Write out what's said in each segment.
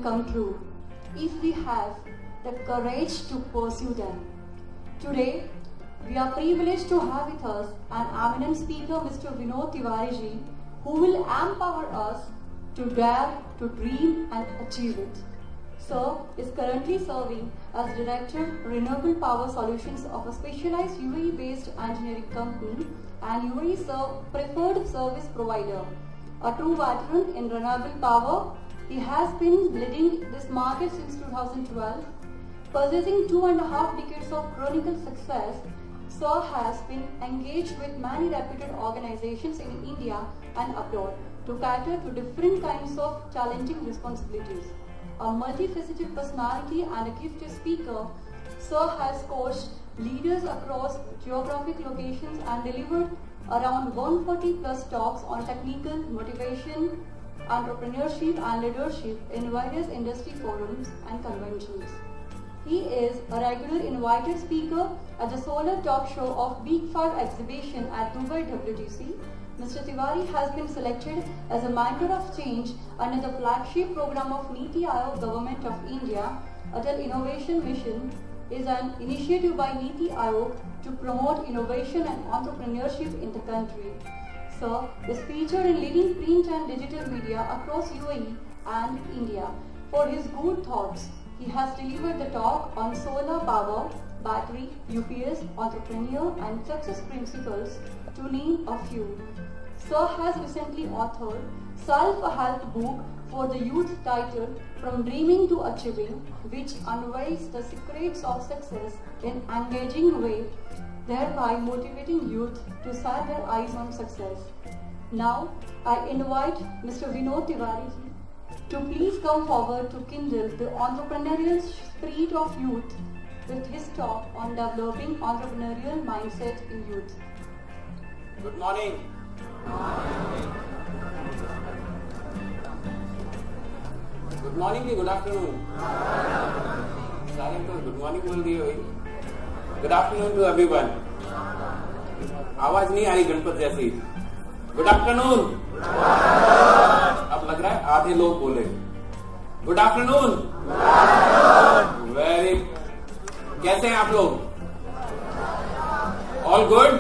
can come true if we have the courage to pursue them. Today, we are privileged to have with us an eminent speaker, Mr. Vinod Tiwari ji, who will empower us to dare, to dream and achieve it. Sir is currently serving as Director, Renewable Power Solutions of a specialized UAE-based engineering company and UAE preferred service provider. A true veteran in renewable power, he has been leading this market since 2012. Possessing 2.5 decades of chronicle success, Sir has been engaged with many reputed organizations in India and abroad to cater to different kinds of challenging responsibilities. A multifaceted personality and a gifted speaker, Sir has coached leaders across geographic locations and delivered around 140 plus talks on technical motivation, entrepreneurship and leadership in various industry forums and conventions. He is a regular invited speaker at the Solar Talk Show of Big 5 exhibition at Dubai WTC. Mr. Tiwari has been selected as a mentor of change under the flagship program of NITI Aayog Government of India. Atal Innovation Mission is an initiative by NITI Aayog to promote innovation and entrepreneurship in the country. Sir is featured in leading print and digital media across UAE and India. For his good thoughts, he has delivered the talk on solar power, battery, UPS, entrepreneur and success principles, to name a few. Sir has recently authored self-help book for the youth titled From Dreaming to Achieving, which unveils the secrets of success in engaging way, thereby motivating youth to set their eyes on success. Now, I invite Mr. Vinod Tiwari ji to please come forward to kindle the entrepreneurial spirit of youth with his talk on developing entrepreneurial mindset in youth. Good morning. Good morning ki good afternoon. सारे तो good morning बोल दिए भाई. Good afternoon to everyone. आवाज नहीं आ रही गणपत जैसी. Good afternoon. अब लग रहा है आधे लोग बोले. Good afternoon. Very. कैसे हैं आप लोग? All good?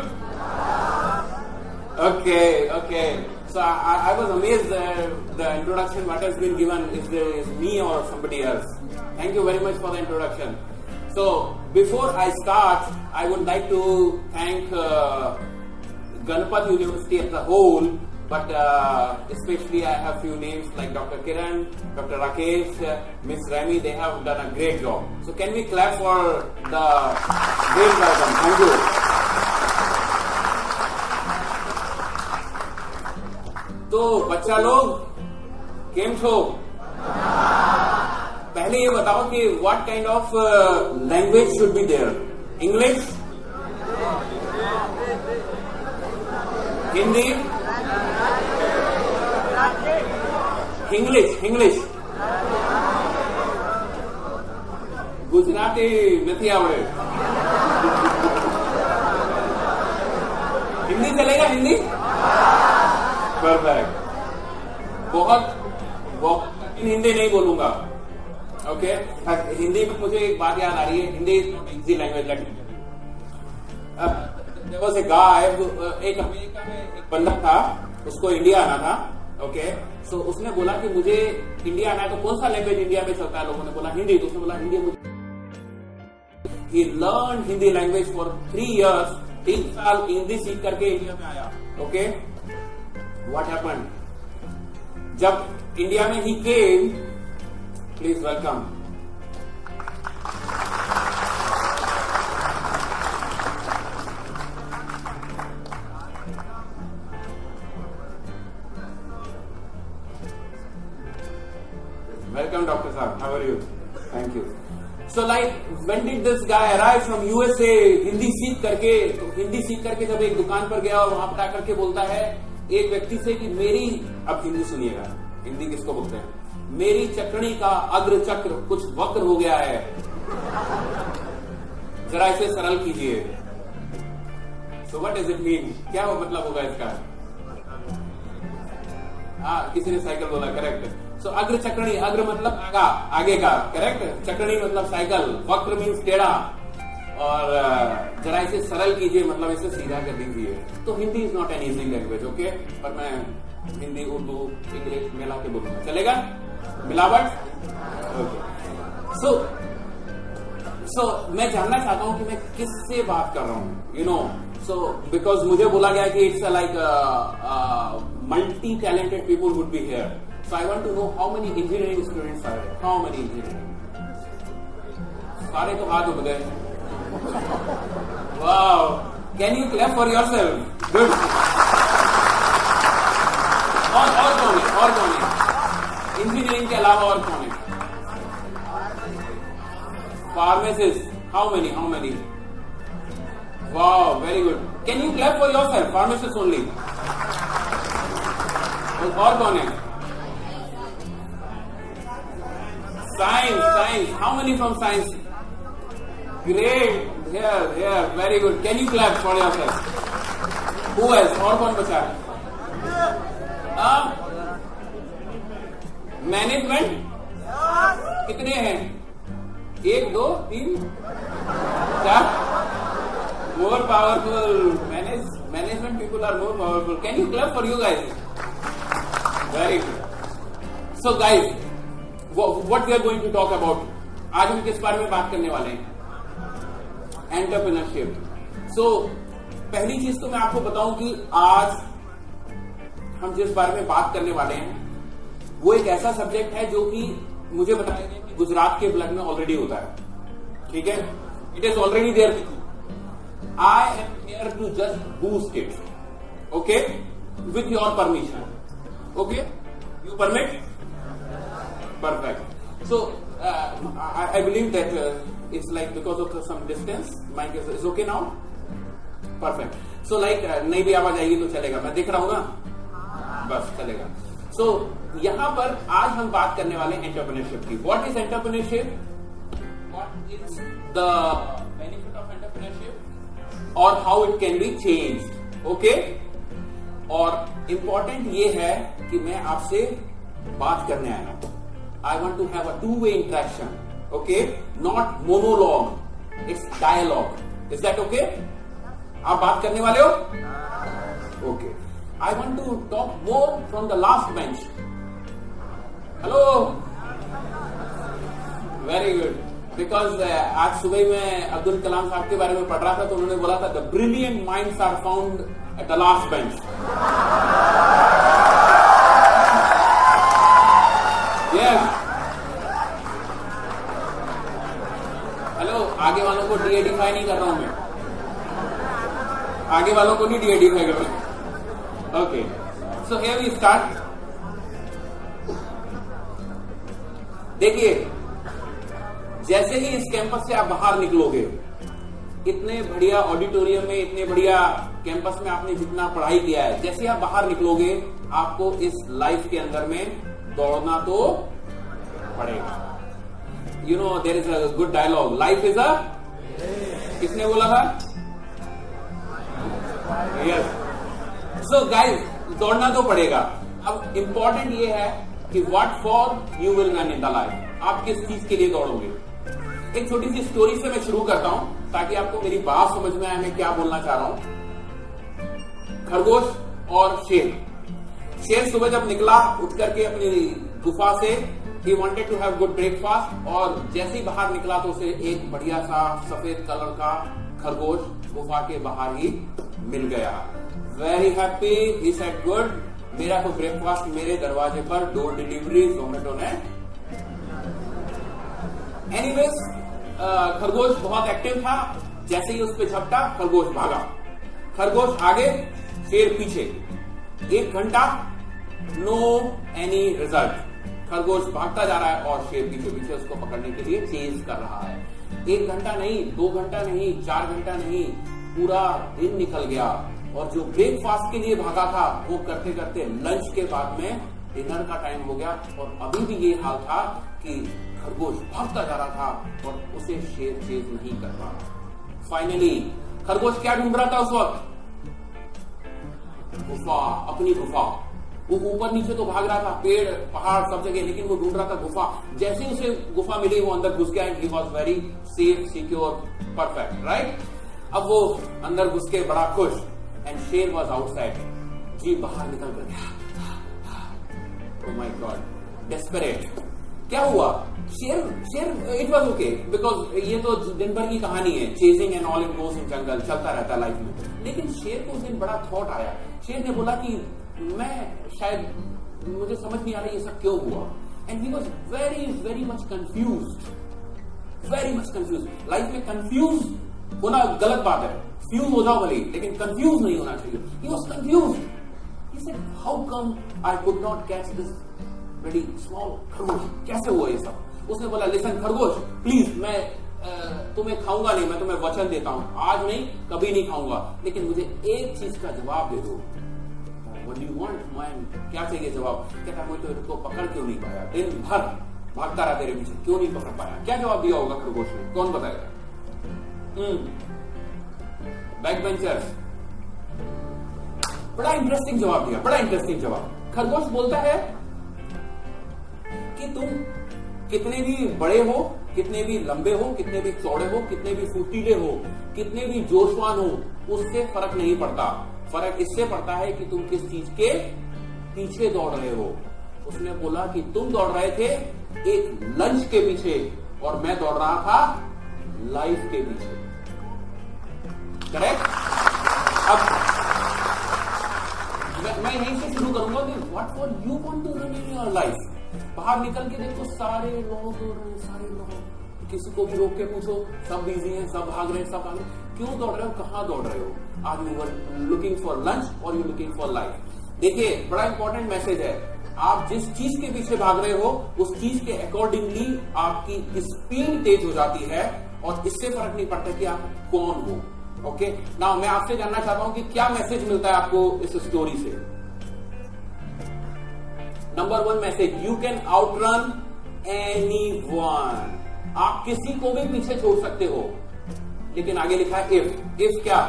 Okay. So I was amazed the introduction what has been given, if there is me or somebody else. Thank you very much for the introduction. So before I start, I would like to thank Ganapath University as a whole, but especially I have few names like Dr. Kiran, Dr. Rakesh, Miss Rami. They have done a great job. So can we clap for the great welcome? Thank you. तो बच्चा लोग केम छो? पहले ये बताओ कि what kind of language should be there? English, Hindi, English, Gujarati नहीं आवड़े. हिंदी चलेगा? हिंदी परफेक्ट. बहुत हिंदी नहीं बोलूंगा. ओके. हिंदी में मुझे एक बात याद आ रही है. हिंदी इजी लैंग्वेज लगती है. देयर वाज अ गाय, एक अमेरिका में एक बंदा था, उसको इंडिया आना था. ओके. सो उसने बोला कि मुझे इंडिया आना है, तो कौन सा लैंग्वेज इंडिया में चलता है? लोगों ने बोला हिंदी. तो उसने बोला Hindi. He learn Hindi language for 3 years. 3 साल हिंदी सीख करके इंडिया में आया. ओके. What happened? जब इंडिया में he came, please welcome. Welcome, Dr. Saab. How are you? Thank you. So like, when did this guy arrive from USA? Hindi सीख करके जब एक दुकान पर गया और वहां पर आकर के बोलता है एक व्यक्ति से कि मेरी, अब हिंदी सुनिएगा, हिंदी किसको बोलते हैं? मेरी चक्रणी का अग्र चक्र कुछ वक्र हो गया है, जरा इसे सरल कीजिए. So what does it mean? क्या वो मतलब होगा इसका? हाँ, किसी ने साइकिल बोला, करेक्ट. सो अग्र चक्रणी, अग्र मतलब आगे का, करेक्ट। चक्रणी मतलब साइकिल, वक्र मीन्स टेढ़ा, और जरा इसे सरल कीजिए मतलब इसे सीधा कर दीजिए। तो Hindi is not an easy language, okay, पर मैं हिंदी उर्दू इंग्लिश मिला के बोलूंगा, चलेगा? मिलावट, ओके। सो मैं जानना चाहता हूं कि मैं किससे बात कर रहा हूं, यू नो। सो बिकॉज मुझे बोला गया कि it's like multi talented people would be here, so I want to know how many engineering students are here, how many engineering? सारे तो हाथ उठ गए। Wow, can you clap for yourself? Good. और कौन है? इंजीनियरिंग के अलावा और कौन है? Pharmacist, how many? Wow, very good. Can you clap for yourself? Pharmacist only. और कौन है? Science. How many from science? Great. Here. Very good. Can you clap for yourself? Who else? और कौन बचा है? मैनेजमेंट कितने हैं? 1 2 3 4। More powerful. Management people are more powerful. Can you clap for you guys? Very good. So guys, what we are going to talk about, आज हम किस बारे में बात करने वाले हैं? एंटरप्रेन्योरशिप। सो पहली चीज तो मैं आपको बताऊं कि आज हम जिस बारे में बात करने वाले हैं वो एक ऐसा सब्जेक्ट है जो कि मुझे बताया गया कि गुजरात के ब्लड में ऑलरेडी होता है, ठीक है? It is already there. I am here to just boost it, okay, with your permission, okay? You permit? Perfect. So I believe that it's like because of some distance, mic is okay now. Perfect. So like नहीं भी आवाज आएगी तो चलेगा, मैं देख रहा हूं ना, बस चलेगा। So यहां पर आज हम बात करने वाले हैं एंटरप्रेन्योरशिप की। What is entrepreneurship? What is the benefit of entrepreneurship? और how it can be changed, okay? और important ये है कि मैं आपसे बात करने आया हूं। I want to have a two-way interaction, okay? Not monologue, it's dialogue. Is that okay? आप बात करने वाले हो? Okay. I want to talk more from the last bench. Hello? Very good. Because आज सुबह मैं अब्दुल कलाम साहब के बारे में पढ़ रहा था तो उन्होंने बोला था the brilliant minds are found at the last bench. Yes. Hello, आगे वालों को डी-आइडेंटिफाई नहीं कर रहा हूं मैं, आगे वालों को नहीं डी-आइडेंटिफाई कर रहा हूं। Okay, so here we start. देखिए, जैसे ही इस कैंपस से आप बाहर निकलोगे, इतने बढ़िया ऑडिटोरियम में, इतने बढ़िया कैंपस में आपने जितना पढ़ाई किया है, जैसे आप बाहर निकलोगे आपको इस लाइफ के अंदर में दौड़ना तो पड़ेगा। You know there is a good dialogue, life is a, किसने बोला था? यस। सो गाइस, दौड़ना तो पड़ेगा। अब इंपॉर्टेंट ये है कि what for you will run in the life, आप किस चीज के लिए दौड़ोगे। एक छोटी सी स्टोरी से मैं शुरू करता हूं ताकि आपको मेरी बात समझ में आए, मैं क्या बोलना चाह रहा हूं। खरगोश और शेर। शेर सुबह जब निकला, उठ करके अपनी गुफा से, he wanted to have good breakfast, और जैसे ही बाहर निकला तो उसे एक बढ़िया सा सफेद कलर का खरगोश गुफा के बाहर ही मिल गया। Very happy, he said good, मेरा तो ब्रेकफास्ट मेरे दरवाजे पर, डोर डिलीवरी जोमेटो ने। एनीवेज, खरगोश बहुत एक्टिव था, जैसे ही उस पर झपटा खरगोश भागा। खरगोश आगे, शेर पीछे। 1 घंटा, नो एनी रिजल्ट। खरगोश भागता जा रहा है और शेर पीछे पीछे उसको पकड़ने के लिए चेज कर रहा है। 1 घंटा नहीं, 2 घंटा नहीं, 4 घंटा नहीं, पूरा दिन निकल गया। और जो ब्रेकफास्ट के लिए भागा था वो करते करते लंच के बाद में डिनर का टाइम हो गया, और अभी भी ये हाल था कि खरगोश भागता जा रहा था और उसे शेर चेज नहीं कर रहा। फाइनली खरगोश क्या ढूंढ रहा था उस वक्त? गुफा, अपनी गुफा। वो ऊपर नीचे तो भाग रहा था, पेड़ पहाड़ सब जगह, लेकिन वो ढूंढ रहा था गुफा। जैसे ही उसे गुफा मिली वो अंदर घुस गया and he was very safe, secure, perfect, right. अब वो अंदर घुस के बड़ा खुश एंड शेर वॉज आउटसाइड। जी बाहर निकल कर गया। Oh my God, desperate. क्या हुआ? शेर इट वॉज ओके बिकॉज ये तो दिन भर की कहानी है, चेजिंग एंड ऑल इन गोस इन जंगल, चलता रहता है लाइफ में। लेकिन शेर को उस दिन बड़ा थॉट आया। शेर ने बोला कि मैं शायद, मुझे समझ नहीं आ रहा ये सब क्यों हुआ। And he was very very much confuse, very much confuse. Life में कंफ्यूज होना गलत बात है, फ्यूज हो जाओ भले, लेकिन कंफ्यूज नहीं होना चाहिए। He was confuse. He said how come I could not catch this very small खरगोश, कैसे हुआ ये सब? उसने बोला लिसन खरगोश, प्लीज मैं तुम्हें खाऊंगा नहीं, मैं तुम्हें वचन देता हूं, आज नहीं कभी नहीं खाऊंगा, लेकिन मुझे एक चीज का जवाब दे दो। What do you want? मैं क्या चाहिए जवाब? कहता कोई तो इसको पकड़ क्यों नहीं पाया, दिन भर भागता रहा तेरे पीछे, क्यों नहीं पकड़ पाया? क्या जवाब दिया होगा खरगोश ने? कौन बताएगा? Back benchers. बड़ा इंटरेस्टिंग जवाब दिया, बड़ा इंटरेस्टिंग जवाब। खरगोश बोलता है कि तुम कितने भी बड़े हो, कितने भी लंबे हो, कितने भी चौड़े हो, कितने भी फुर्तीले हो, कितने भी जोशवान हो, उससे फर्क नहीं पड़ता। फर्क इससे पड़ता है कि तुम किस चीज के पीछे दौड़ रहे हो। उसने बोला कि तुम दौड़ रहे थे एक लंच के पीछे और मैं दौड़ रहा था लाइफ के पीछे। करेक्ट? अब मैं यहीं से शुरू करूंगा कि what for you want to run in your life. बाहर निकल के देखो, सारे लोग दौड़ रहे हैं, सारे लोग, किसी को भी रोक के पूछो, सब बिजी हैं, सब भाग रहे हैं, सब भाग रहे हैं। क्यों दौड़ रहे हो? कहां दौड़ रहे हो? Are you looking for lunch और यू लुकिंग फॉर लाइफ? देखिए, बड़ा इंपॉर्टेंट मैसेज है। आप जिस चीज के पीछे भाग रहे हो उस चीज के अकॉर्डिंगली आपकी स्पीड तेज हो जाती है और इससे फर्क नहीं पड़ता कि आप कौन हो। ओके, नाउ मैं आपसे जानना चाहता हूं कि क्या मैसेज मिलता है आपको इस स्टोरी से। Number 1 message, you can outrun anyone. आप किसी को भी पीछे छोड़ सकते हो, लेकिन आगे लिखा है इफ। इफ क्या?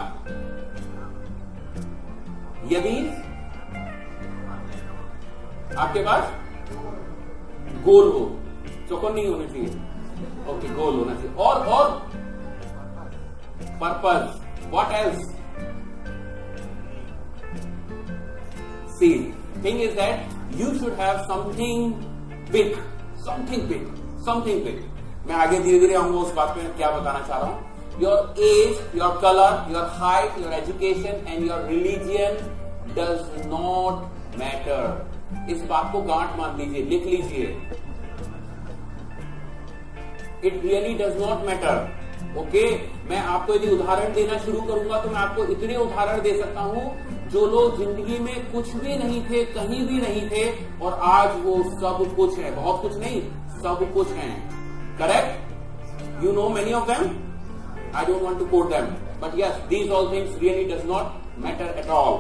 यदि आपके पास गोल हो, चौकोर नहीं होना चाहिए, ओके, गोल होना चाहिए, और purpose. What else? See, thing is that you should have something big, something big, something big. मैं आगे धीरे धीरे आऊंगा उस बात पे क्या बताना चाह रहा हूं। Your age, your color, your height, your education and your religion does not matter. इस बात को गांठ मान लीजिए, लिख लीजिए। It really does not matter. Okay, मैं आपको यदि उदाहरण देना शुरू करूंगा तो मैं आपको इतने उदाहरण दे सकता हूं जो लोग जिंदगी में कुछ भी नहीं थे, कहीं भी नहीं थे, और आज वो सब कुछ है। बहुत कुछ नहीं, सब कुछ है। Correct? You know many of them, I don't want to quote them, but yes, these all things really does not matter at all.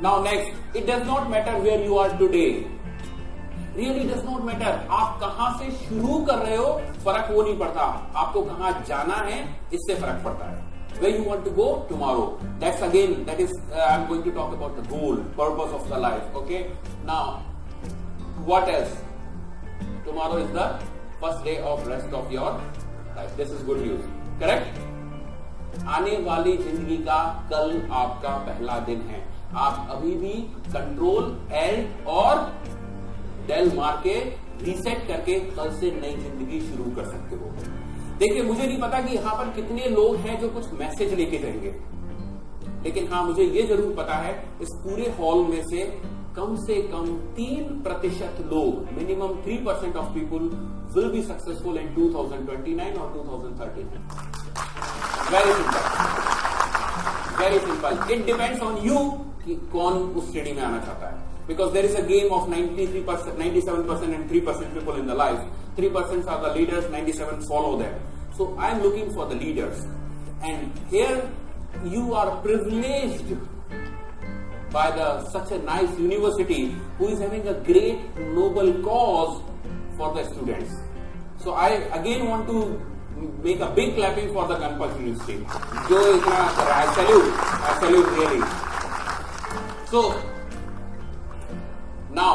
Now next, it does not matter where you are today. Really does not matter. आप कहां से शुरू कर रहे हो, फर्क वो नहीं पड़ता। आपको कहां जाना है, इससे फर्क पड़ता है। Where you want to go tomorrow? That is I'm going to talk about the goal, purpose of the life. Okay. Now, what else? Tomorrow is the first day of rest of your life. This is good news. Correct? आने वाली जिंदगी का कल आपका पहला दिन है। आप अभी भी कंट्रोल L और डेल मार के रीसेट करके कल से नई जिंदगी शुरू कर सकते हो। देखिए, मुझे नहीं पता कि यहां पर कितने लोग हैं जो कुछ मैसेज लेके जाएंगे, लेकिन हाँ, मुझे ये जरूर पता है इस पूरे हॉल में से कम 3% लोग, minimum 3% of people will be successful in 2029 और 2030। Very simple, very simple. It depends on you कि कौन उस श्रेणी में आना चाहता है। Because there is a game of 93%, 97% and 3% people in the life. 3% are the leaders, 97 follow them. So I am looking for the leaders. And here you are privileged by such a nice university who is having a great noble cause for the students. So I again want to make a big clapping for the Ganpal University. जो इतना कर रहा है, I salute really. So Now,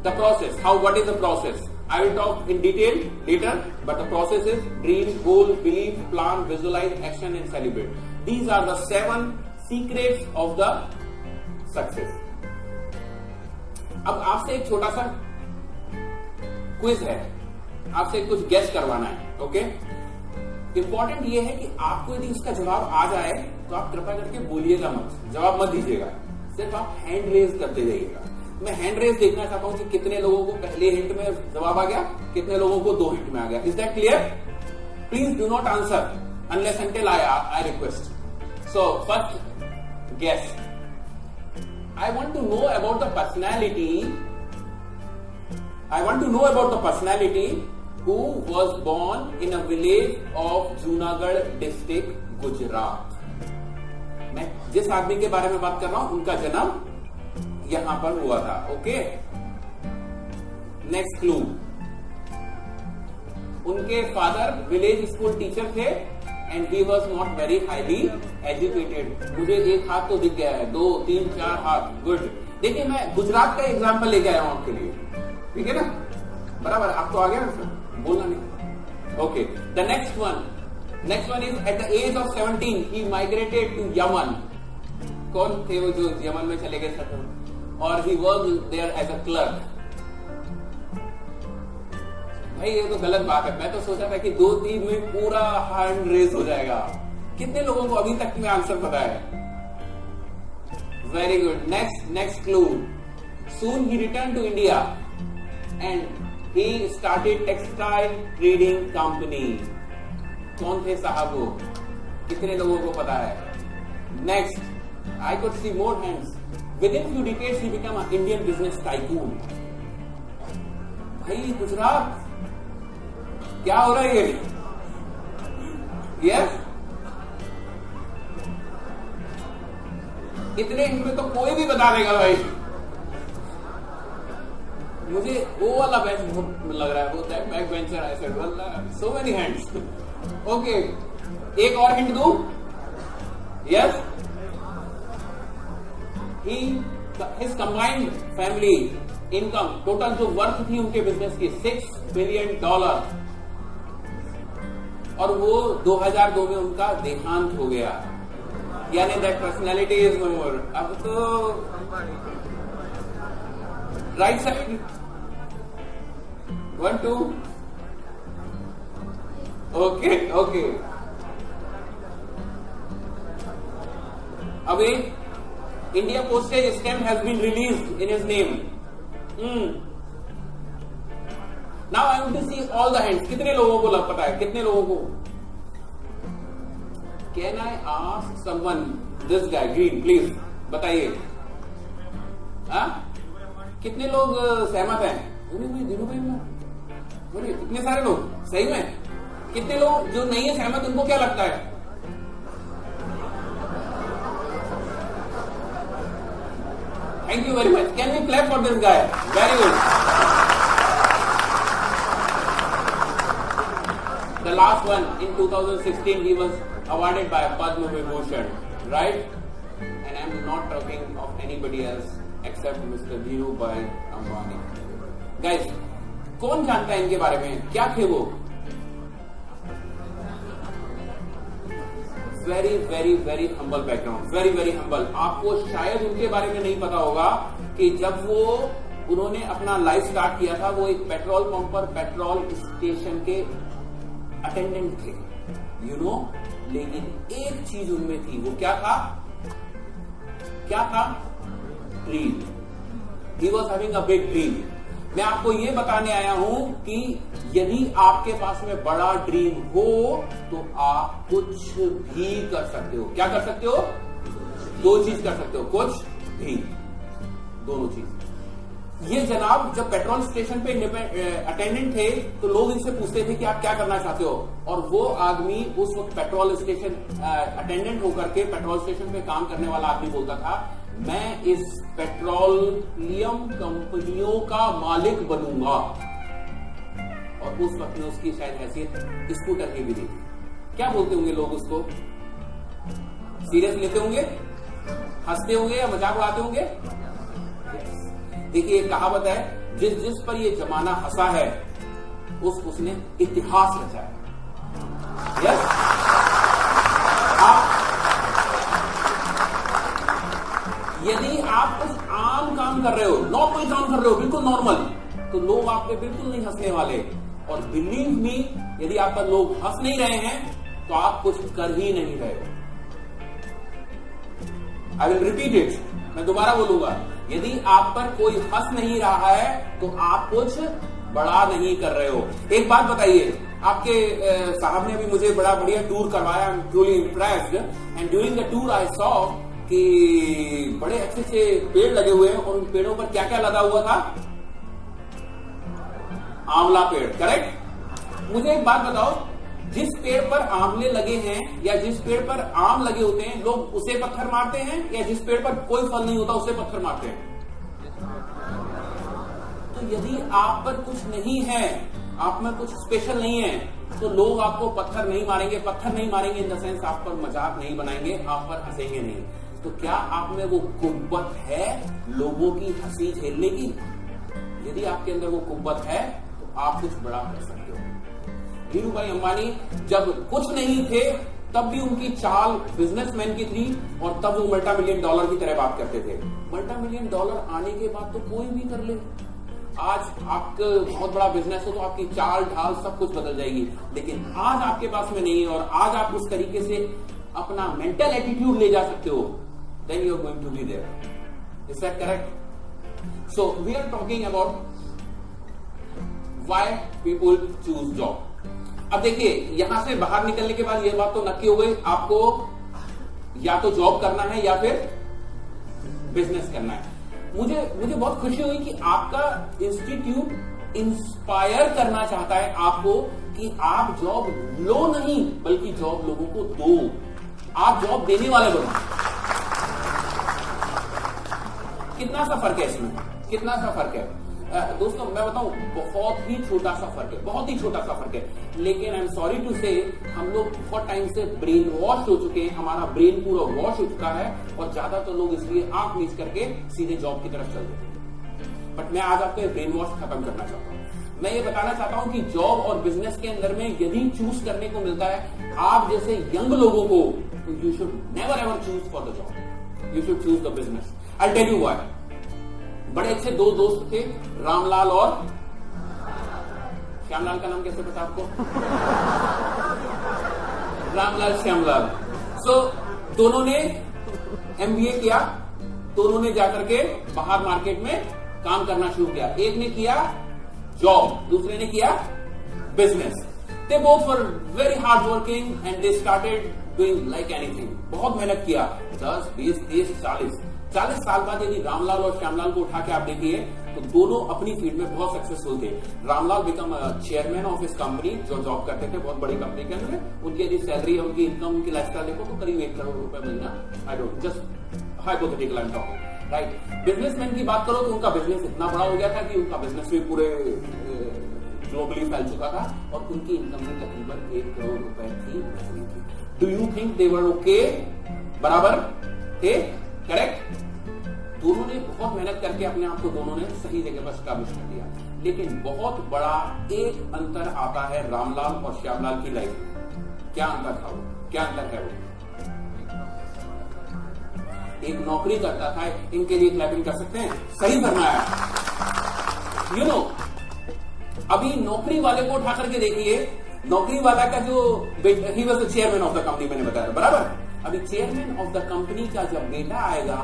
the process. What is the process? I will talk in detail later, but the process is dream, goal, believe, plan, visualize, action and celebrate. These are the 7 secrets of the success. अब आपसे एक छोटा सा quiz है, आपसे कुछ guess करवाना है. ओके, इंपॉर्टेंट ये है कि आपको यदि इसका जवाब आ जाए तो आप कृपया करके बोलिएगा मत, जवाब मत दीजिएगा, सिर्फ आप हैंड रेज करते जाइएगा. मैं हैंड रेज देखना चाहता हूं कि कितने लोगों को पहले हिंट में जवाब आ गया, कितने लोगों को 2 हिंट में आ गया. Is that clear? Please do not answer unless until I request. So first guess. I want to know about the personality who was born in a village of Junagadh district, Gujarat. मैं जिस आदमी के बारे में बात कर रहा हूं उनका जन्म यहां पर हुआ था. Okay, next clue. उनके फादर विलेज स्कूल टीचर थे and he was not very highly educated. मुझे एक हाथ तो दिख गया है, 2, 3, 4 हाथ. गुड. देखिए मैं गुजरात का एग्जाम्पल लेके आया हूं आपके लिए, ठीक है ना? बराबर, आप तो आ गया ना सर, बोलना नहीं. Okay, the next one is at the age of 17 he migrated to Yemen. कौन थे वो जो यमन में चले गए सर? और he worked there as a clerk. भाई ये तो गलत बात है. मैं तो सोचा था कि 2-3 में पूरा हैंड रेस हो जाएगा. कितने लोगों को अभी तक में आंसर पता है? Very good. Next clue. Soon he return to India and he started textile trading company. कौन थे साहब वो? कितने लोगों को पता है? Next. I could see more hands. With in few decades he become a Indian business tycoon. भाई गुजरात क्या हो रहा है ये? यस, इतने इनमें तो कोई भी बता देगा भाई. मुझे वो वाला बेंच बहुत लग रहा है, वो बैक बेंचर आई सेड वाला. So many hands. ओके, एक और हिंट दूं? Yes, his combined family income total जो वर्थ थी उनके बिजनेस की $6 बिलियन. और वो 2002 में उनका देहांत हो गया. यानी that personality is no more. अब तो राइट साइड 1, 2. ओके. अब India postage stamp has been released in his name. Now I want to see all the hands. कितने लोगों को पता है? कितने लोगों को? Can I ask someone? This guy, green, please. बताइए. हाँ? कितने लोग सहमत हैं? बोलिए, कितने सारे लोग? सही में? कितने लोग जो नहीं है सहमत, उनको क्या लगता है? Thank you very much. Can we clap for this guy? Very good. The last one, in 2016, he was awarded by Padma Vibhushan, right? And I'm not talking of anybody else except Mr. Dhirubhai Ambani. Guys, कौन जानता है इनके बारे में? क्या थे वो? Very, very, very humble background. Very, very humble. आपको शायद उनके बारे में नहीं पता होगा कि जब उन्होंने अपना लाइफ स्टार्ट किया था, वो एक पेट्रोल पंप पर पेट्रोल स्टेशन के अटेंडेंट थे, यू नो. लेकिन एक चीज उनमें थी, वो क्या था? Dream. He was having a big dream. मैं आपको ये बताने आया हूं कि यदि आपके पास में बड़ा ड्रीम हो तो आप कुछ भी कर सकते हो. क्या कर सकते हो? 2 चीज कर सकते हो, कुछ भी, दोनों चीज. ये जनाब जब पेट्रोल स्टेशन पे अटेंडेंट थे तो लोग इनसे पूछते थे कि आप क्या करना चाहते हो, और वो आदमी उस वक्त पेट्रोल स्टेशन अटेंडेंट होकर के पेट्रोल स्टेशन पे काम करने वाला आदमी बोलता था, मैं इस पेट्रोलियम कंपनियों का मालिक बनूंगा. और उस वक्त में उसकी शायद हैसियत स्कूटर की भी थी. क्या बोलते होंगे लोग उसको? सीरियस लेते होंगे, हंसते होंगे या मजाक उड़ाते होंगे? देखिए एक कहावत है, जिस पर ये जमाना हंसा है उसने इतिहास रचा है। यस, यदि आप कुछ आम काम कर रहे हो, नॉर्मल काम कर रहे हो, बिल्कुल नॉर्मल, तो लोग आप पे बिल्कुल नहीं हंसने वाले। और बिलीव मी, यदि आप पर लोग हंस नहीं रहे हैं तो आप कुछ कर ही नहीं रहे हो। आई विल रिपीट इट, मैं दोबारा बोलूंगा, यदि आप पर कोई हंस नहीं रहा है तो आप कुछ बड़ा नहीं कर रहे हो। एक बात बताइए, आपके साहब ने अभी मुझे बड़ा बढ़िया टूर करवाया, I am truly impressed, and during the tour I saw कि बड़े अच्छे से पेड़ लगे हुए हैं, और उन पेड़ों पर क्या क्या लगा हुआ था? आंवला पेड़, करेक्ट। मुझे एक बात बताओ, जिस पेड़ पर आंवले लगे हैं या जिस पेड़ पर आम लगे होते हैं, लोग उसे पत्थर मारते हैं, या जिस पेड़ पर कोई फल नहीं होता उसे पत्थर मारते हैं? तो यदि आप पर कुछ नहीं है, आप में कुछ स्पेशल नहीं है, तो लोग आपको पत्थर नहीं मारेंगे। पत्थर नहीं मारेंगे इन द सेंस आप पर मजाक नहीं बनाएंगे, आप पर हंसेंगे नहीं। तो क्या आप में वो कुव्वत है लोगों की हंसी झेलने की? यदि आपके अंदर वो कुव्वत है तो आप कुछ बड़ा कर सकते हो। धीरू भाई अंबानी जब कुछ नहीं थे तब भी उनकी चाल बिजनेसमैन की थी, और तब वो मल्टी मिलियन डॉलर की तरह बात करते थे। मल्टी मिलियन डॉलर आने के बाद तो कोई भी कर ले। आज आपका बहुत बड़ा बिजनेस हो तो आपकी चाल ढाल सब कुछ बदल जाएगी, लेकिन आज आपके पास में नहीं है, और आज आप उस तरीके से अपना मेंटल एटीट्यूड ले जा सकते हो, then you are going to be there. Is that correct? So we are talking about why people choose job. अब देखिए, यहां से बाहर निकलने के बाद ये बात तो नक्की हो गई, आपको या तो जॉब करना है या फिर बिजनेस करना है। मुझे बहुत खुशी हुई कि आपका इंस्टीट्यूट इंस्पायर करना चाहता है आपको कि आप जॉब लो नहीं, बल्कि जॉब लोगों को दो। आप जॉब देने वाले बनो। कितना सा फर्क है इसमें? कितना सा फर्क है दोस्तों? मैं बताऊं, बहुत ही छोटा सा फर्क है, बहुत ही छोटा सा फर्क है। लेकिन आई एम सॉरी टू से, हम लोग बहुत टाइम से ब्रेन वॉश हो चुके हैं, हमारा ब्रेन पूरा वॉश हो चुका है, और ज्यादातर लोग इसलिए आंख मीच करके सीधे जॉब की तरफ चल देते हैं। बट मैं आज आपको ब्रेन वॉश खत्म करना चाहता हूं। मैं ये बताना चाहता हूं कि जॉब और बिजनेस के अंदर में यदि चूज करने को मिलता है आप जैसे यंग लोगों को, तो you should never ever choose for the job, you should choose the business. I tell you why. बड़े अच्छे दो दोस्त थे, रामलाल और श्यामलाल। का नाम कैसे पता आपको? रामलाल श्यामलाल। सो दोनों ने MBA किया, दोनों ने जाकर के बाहर मार्केट में काम करना शुरू किया। एक ने किया जॉब, दूसरे ने किया business. They both were very hard working and they started doing like anything. बहुत मेहनत किया, 10, 20, 30, 40 साल बाद यदि रामलाल और श्यामलाल को उठा के आप देखिए तो दोनों अपनी फील्ड में बहुत सक्सेसफुल थे। रामलाल बिकम चेयरमैन ऑफ इस कंपनी जो जॉब करते थे, बहुत बड़ी कंपनी के अंदर। उनकी यदि सैलरी है, उनकी इनकम, उनकी लाइफस्टाइल देखो तो करीब 1 करोड़ रुपए महीना। I don't, just hypothetical I am talking, right. Businessman की बात करो तो उनका बिजनेस इतना बड़ा हो गया था कि उनका बिजनेस भी पूरे ग्लोबली फैल चुका था, और उनकी इनकम भी तकरीबन 1 करोड़ रुपए थी। Do you think they were okay? बराबर थे, करेक्ट। दोनों ने बहुत मेहनत करके अपने आप को दोनों ने सही जगह पर स्टैब्लिश कर दिया। लेकिन बहुत बड़ा एक अंतर आता है रामलाल और श्यामलाल की लाइफ में। क्या अंतर था वो? क्या अंतर है वो? एक नौकरी करता था, इनके लिए क्लैपिंग कर सकते हैं, सही फरमाया। यू नो, अभी नौकरी वाले को उठा करके देखिए, नौकरी वाला का जो he was the chairman of the company, मैंने बताया बराबर। अभी चेयरमैन ऑफ द कंपनी का जब बेटा आएगा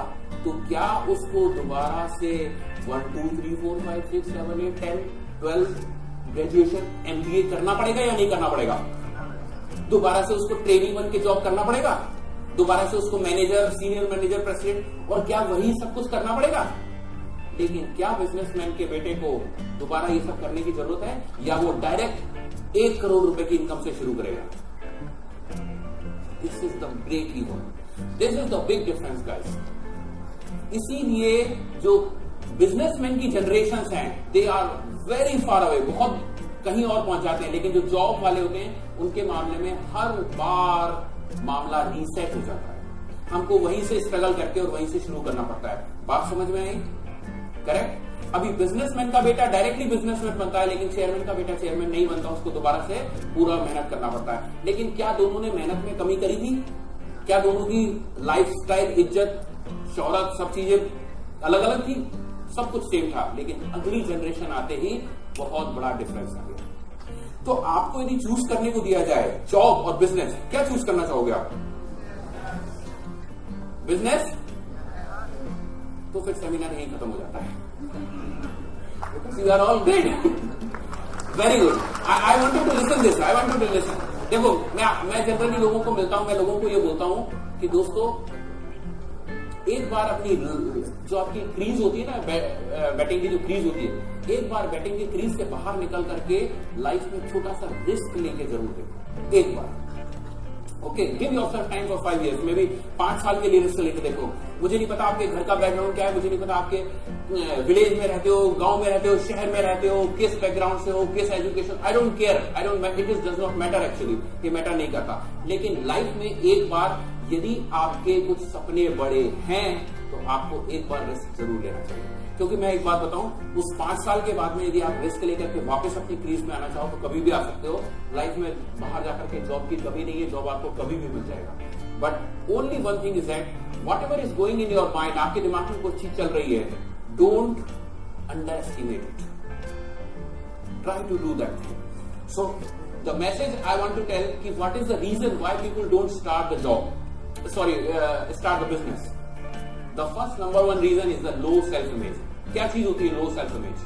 तो क्या उसको दोबारा से 1, 2, 3, 4, 5, 6, 7, 8, 10, 12 ग्रेजुएशन MBA करना पड़ेगा या नहीं करना पड़ेगा? दोबारा से उसको ट्रेनिंग बन के जॉब करना पड़ेगा, दोबारा से उसको मैनेजर, सीनियर मैनेजर, प्रेसिडेंट, और क्या वही सब कुछ करना पड़ेगा? लेकिन क्या बिजनेसमैन के बेटे को दोबारा ये सब करने की जरूरत है, या वो डायरेक्ट 1 करोड़ रुपए की इनकम से शुरू करेगा? This is the break even, this is the big difference guys. इसीलिए जो बिजनेसमैन की जनरेशंस हैं, they are very far away, बहुत कहीं और पहुंच जाते हैं। लेकिन जो जॉब वाले होते हैं, उनके मामले में हर बार मामला रीसेट हो जाता है। हमको वहीं से स्ट्रगल करके और वहीं से शुरू करना पड़ता है। बात समझ में आई? करेक्ट। अभी बिजनेसमैन का बेटा डायरेक्टली बिजनेसमैन बनता है, लेकिन चेयरमैन का बेटा चेयरमैन नहीं बनता, उसको दोबारा से पूरा मेहनत करना पड़ता है। लेकिन क्या दोनों ने मेहनत में कमी करी थी? क्या दोनों की लाइफस्टाइल, इज्जत, शोहरत, सब चीजें अलग अलग थी? सब कुछ सेम था, लेकिन अगली जनरेशन आते ही बहुत बड़ा डिफरेंस आ गया। तो आपको यदि चूज करने को दिया जाए जॉब और बिजनेस, क्या चूज करना चाहोगे आप? बिजनेस? तो फिर सेमिनार यही खत्म हो जाता है। You are all good, very good. I want to listen this, I want to listen. देखो, मैं जनरली लोगों को मिलता हूं, मैं लोगों को ये बोलता हूं कि दोस्तों, एक बार अपनी जो आपकी क्रीज होती है ना, बैटिंग की जो क्रीज होती है, एक बार बैटिंग की क्रीज से बाहर निकल करके लाइफ में छोटा सा रिस्क लेके जरूर देखो, एक बार। Okay, give yourself time for 5 years, maybe 5 साल के लिए रिस्क लेके देखो। मुझे नहीं पता आपके घर का बैकग्राउंड क्या है, मुझे नहीं पता आपके विलेज में रहते हो, गांव में रहते हो, शहर में रहते हो, किस बैकग्राउंड से हो, किस education, I don't care, I don't, it is does not matter actually, ये मैटर नहीं करता। लेकिन लाइफ में एक बार यदि आपके कुछ सपने बड़े हैं तो आपको एक बार रिस्क जरूर लेना चाहिए। क्योंकि मैं एक बात बताऊं, उस 5 साल के बाद में यदि आप रिस्क लेकर के वापस अपनी क्रीज में आना चाहो तो कभी भी आ सकते हो। लाइफ में बाहर जाकर के जॉब की कमी नहीं है, जॉब आपको कभी भी मिल जाएगा। But only one thing is that whatever is going in your mind, आपके दिमाग में कोई चीज चल रही है, don't underestimate it, try to do that thing. So the message I want to tell कि what is the reason why people don't start the job, start the business. The first number one reason is the low self image. क्या चीज होती है low self image?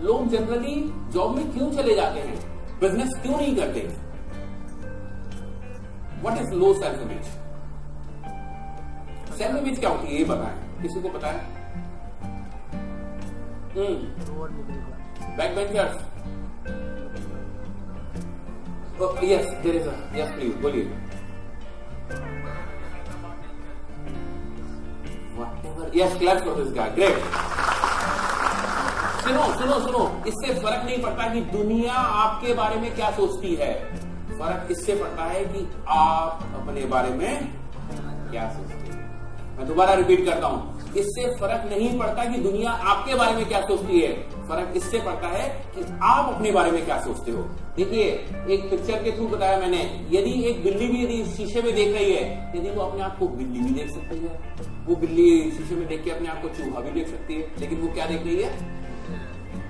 लोग generally job में क्यों चले जाते हैं, बिजनेस क्यों नहीं करते? What is low self image? Self image क्या होती है ये बताएं, किसी को पता है? Back benchers? Yes, there is a, yes please बोलिए। Yes, clap for this guy. Great. सुनो, इससे फर्क नहीं पड़ता कि दुनिया आपके बारे में क्या सोचती है, फर्क इससे पड़ता है कि आप अपने बारे में क्या सोचते हैं। मैं दोबारा रिपीट करता हूं, इससे फर्क नहीं पड़ता कि दुनिया आपके बारे में क्या सोचती है, फर्क इससे पड़ता है कि आप अपने बारे में क्या सोचते हो। देखिए, एक पिक्चर के थ्रू बताया मैंने, यदि एक बिल्ली भी यदि शीशे में देख रही है, यदि वो अपने आप को बिल्ली भी देख सकती है, वो बिल्ली शीशे में देख के अपने आप को चूहा भी देख सकती है, लेकिन वो क्या देख रही है?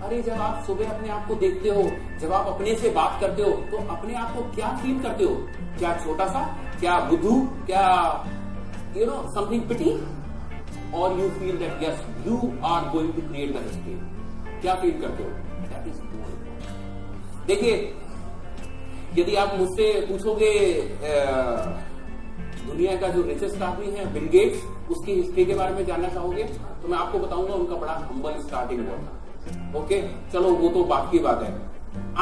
अरे जब आप सुबह अपने आप को देखते हो, जब आप अपने से बात करते हो, तो अपने आप को क्या फील करते हो? क्या छोटा सा, क्या बुद्धू, क्या समथिंग पिटी, और you feel that yes you are going to create the history? क्या फील करते हो? That is more. देखिए, यदि आप मुझसे पूछोगे दुनिया का जो रिचेस्ट आदमी है बिल गेट्स, उसकी हिस्ट्री के बारे में जानना चाहोगे, तो मैं आपको बताऊंगा उनका बड़ा हम्बल स्टार्टिंग हुआ था। ओके, चलो वो तो बात की बात है।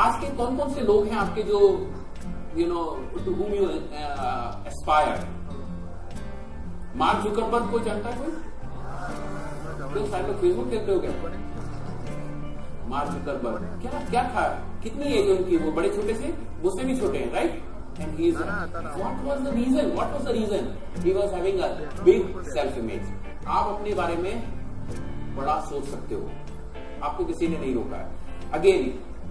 आज के कौन कौन से लोग हैं आपके जो टू whom you aspire? मार्क जुकरबर्ग को जानता है कोई? तो सारे लोग फेसबुक खेलते हो क्या? मार्क जुकरबर्ग क्या था, कितनी एज है उनकी? वो बड़े छोटे से, मुझसे भी छोटे हैं, right? And he is, what was the reason? What was the reason? He was having a big self image. आप अपने बारे में बड़ा सोच सकते हो, आपको किसी ने नहीं रोका है। Again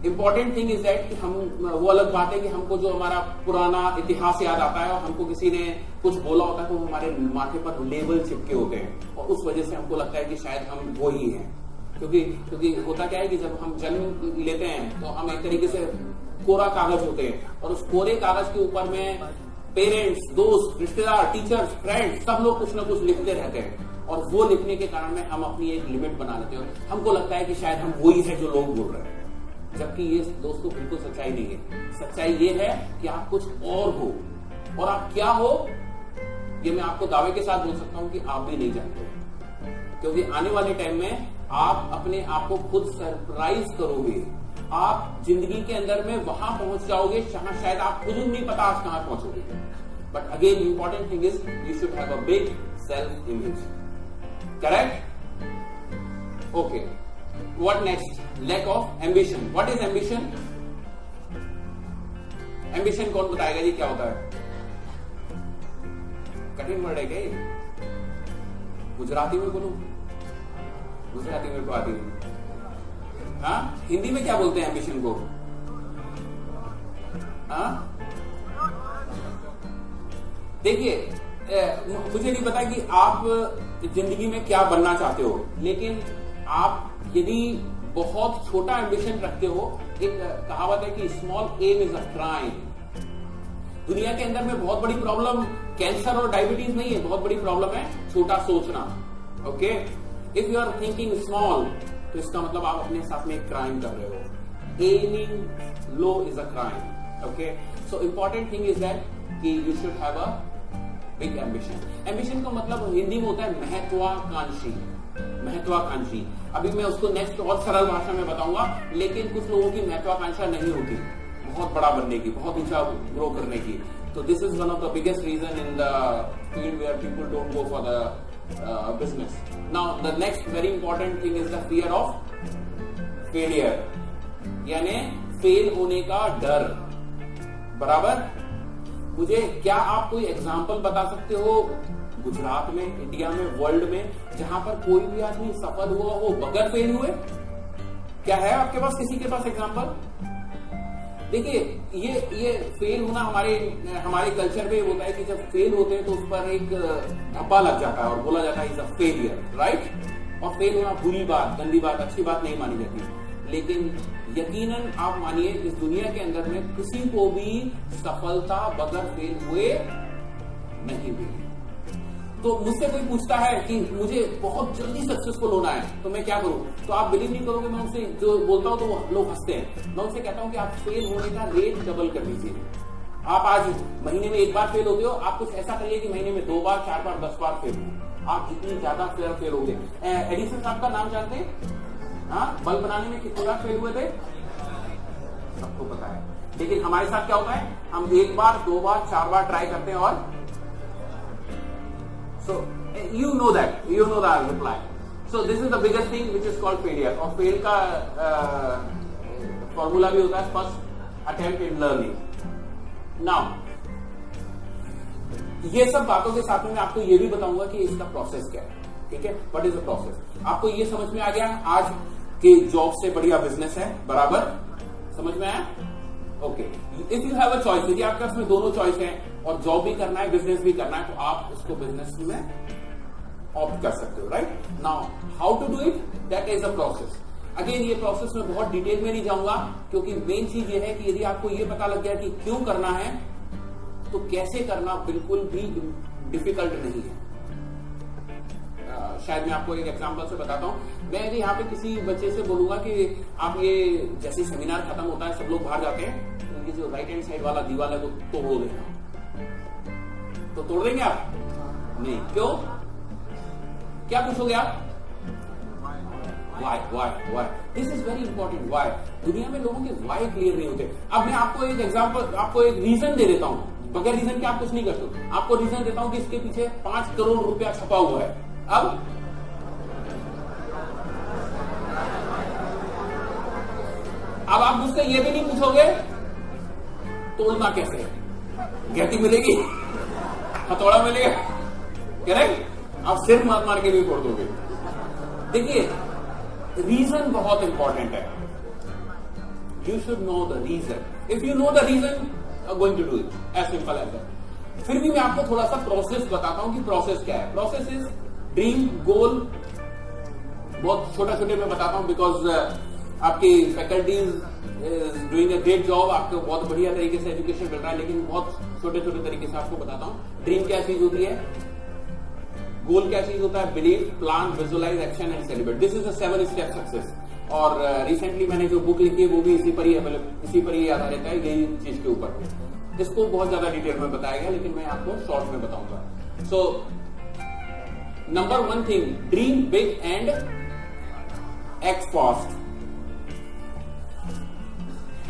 important thing is that कि हम, वो अलग बात है कि हमको जो हमारा पुराना इतिहास याद आता है और हमको किसी ने कुछ बोला होता है तो हमारे माथे पर लेबल चिपके होते हैं और उस वजह से हमको लगता है कि शायद हम वो ही हैं। क्योंकि होता क्या है कि जब हम जन्म लेते हैं तो हम एक तरीके से कोरा कागज होते हैं और उस कोरे कागज के ऊपर में पेरेंट्स, दोस्त, रिश्तेदार, टीचर्स, फ्रेंड्स, सब लोग कुछ ना कुछ लिखते रहते हैं और वो लिखने के कारण में हम अपनी एक लिमिट बना लेते हैं। हमको लगता है कि शायद हम वही है जो लोग बोल रहे हैं, जबकि ये दोस्तों बिल्कुल सच्चाई नहीं है। सच्चाई ये है कि आप कुछ और हो, और आप क्या हो ये मैं आपको दावे के साथ बोल सकता हूं कि आप भी नहीं जानते, क्योंकि आने वाले टाइम में आप अपने आप को खुद सरप्राइज करोगे। आप जिंदगी के अंदर में वहां पहुंच जाओगे जहां शायद आप खुद नहीं पता आज कहां पहुंचोगे। But again important thing is you should have a big self image, correct? Okay, what next? Lack of ambition. What is ambition? Ambition कौन बताएगा जी क्या होता है? कठिन वर्ड है क्या ये? गुजराती में बोलूं? गुजराती मेरे को आती नहीं। हाँ, हिंदी में क्या बोलते हैं एम्बिशन को? हाँ, देखिए, मुझे नहीं पता कि आप जिंदगी में क्या बनना चाहते हो, लेकिन आप यदि बहुत छोटा एम्बिशन रखते हो, एक कहावत है कि small aim is a crime. दुनिया के अंदर में बहुत बड़ी प्रॉब्लम कैंसर और डायबिटीज नहीं है, बहुत बड़ी प्रॉब्लम है छोटा सोचना। Okay, if you are thinking small, तो इसका मतलब आप अपने साथ में एक क्राइम कर रहे हो। Aiming low is a crime. Okay, so important thing is that कि you should have a big ambition. Ambition का मतलब हिंदी में होता है महत्वाकांक्षी। महत्वाकांक्षी, अभी मैं उसको नेक्स्ट और सरल भाषा में बताऊंगा, लेकिन कुछ लोगों की महत्वाकांक्षा नहीं होती बहुत बड़ा बनने की, बहुत ऊंचा ग्रो करने की। तो this is one of the biggest reason in the field where people don't go for the business. Now the next very important thing is the fear of failure, यानी फेल होने का डर। बराबर, मुझे क्या आप कोई एग्जाम्पल बता सकते हो गुजरात में, इंडिया में, वर्ल्ड में, जहां पर कोई भी आदमी सफल हुआ हो बगैर फेल हुए? क्या है आपके पास, किसी के पास एग्जाम्पल? देखिए, ये फेल होना हमारे कल्चर में होता है कि जब फेल होते हैं तो उस पर एक धब्बा लग जाता है और बोला जाता है इज अ फेलियर, राइट? और फेल होना बुरी बात, गंदी बात, अच्छी बात नहीं मानी जाती। लेकिन यकीनन आप मानिए, इस दुनिया के अंदर में किसी को भी सफलता बगैर फेल हुए नहीं मिली। तो मुझसे कोई पूछता है कि मुझे बहुत जल्दी सक्सेसफुल होना है, तो मैं क्या करूं? तो आप बिलीव नहीं करोगे, मैं उनसे जो बोलता हूं तो वो लोग हंसते हैं। मैं उनसे कहता हूं कि आप फेल होने का रेट डबल कर दीजिए। आप आज महीने में 1 बार फेल होते हो, आप कुछ ऐसा करिए कि महीने में 2 बार, 4 बार, 10 बार फेल हो। आप जितनी ज्यादा फेल होगे। एडिसन साहब का नाम जानते हैं? हाँ, बल्ब बनाने में कितनी बार फेल हुए थे सबको पता है। लेकिन हमारे साथ क्या होता है, हम 1 बार, 2 बार, 4 बार ट्राई करते हैं और so you know the reply. So this is the biggest thing which is called failure. और फेल का फॉर्मूला भी होता है first attempt in learning. Now ये सब बातों के साथ में मैं आपको ये भी बताऊंगा कि इसका प्रोसेस क्या है। ठीक है, व्हाट इज द प्रोसेस? आपको ये समझ में आ गया आज कि जॉब से बढ़िया बिजनेस है? बराबर, समझ में आया? Okay, if you have a choice, यदि आपके पास में दोनों चॉइस है और जॉब भी करना है, बिजनेस भी करना है, तो आप उसको बिजनेस में ऑप्ट कर सकते हो, right? Now how to do it, that is a process. Again ये प्रोसेस में बहुत डिटेल में नहीं जाऊंगा, क्योंकि मेन चीज ये है कि यदि आपको ये पता लग गया कि क्यों करना है, तो कैसे करना बिल्कुल भी डिफिकल्ट नहीं है। शायद मैं आपको एक एग्जांपल से बताता हूं। मैं यदि यहाँ पे किसी बच्चे से बोलूंगा कि आप ये जैसे सेमिनार खत्म होता है, सब लोग बाहर जाते हैं, तो उनकी जो राइट हैंड साइड वाला दीवार है वो तोड़ देना, तो तोड़ देंगे आप? नहीं। क्यों? क्या पूछोगे आप? Why? This is very important. Why? दुनिया में लोगों के वाई क्लियर नहीं होते। अब मैं आपको एक एग्जांपल, आपको एक रीजन दे देता हूं। बगैर रीजन के आप कुछ नहीं करते। आपको रीजन देता हूं कि इसके पीछे 5 करोड़ रुपया छपा हुआ है। अब आप मुझसे ये भी नहीं पूछोगे तोड़ना कैसे है, गहती मिलेगी, हथौड़ा मिलेगा, करेक्ट? आप सिर मार मार के भी तोड़ दोगे। देखिए, रीजन बहुत इंपॉर्टेंट है। You should know the reason. If you know the reason, going to do it, as simple as that. फिर भी मैं आपको थोड़ा सा प्रोसेस बताता हूं कि प्रोसेस क्या है। प्रोसेस इज ड्रीम, गोल, बहुत छोटा छोटे में बताता हूं, बिकॉज आपकी faculties doing a great job, आपको बहुत बढ़िया तरीके से एजुकेशन मिल रहा है, लेकिन बहुत छोटे छोटे तरीके से आपको बताता हूं। ड्रीम क्या चीज होती है, गोल क्या चीज होता है, believe, plan, visualize, action and celebrate. This is a 7 step success. और रिसेंटली मैंने जो बुक लिखी है वो भी इसी पर ही आधारित है, यही चीज के ऊपर। इसको बहुत ज्यादा डिटेल में बताया गया, लेकिन मैं आपको शॉर्ट में बताऊंगा। So number 1 thing, dream big and act fast.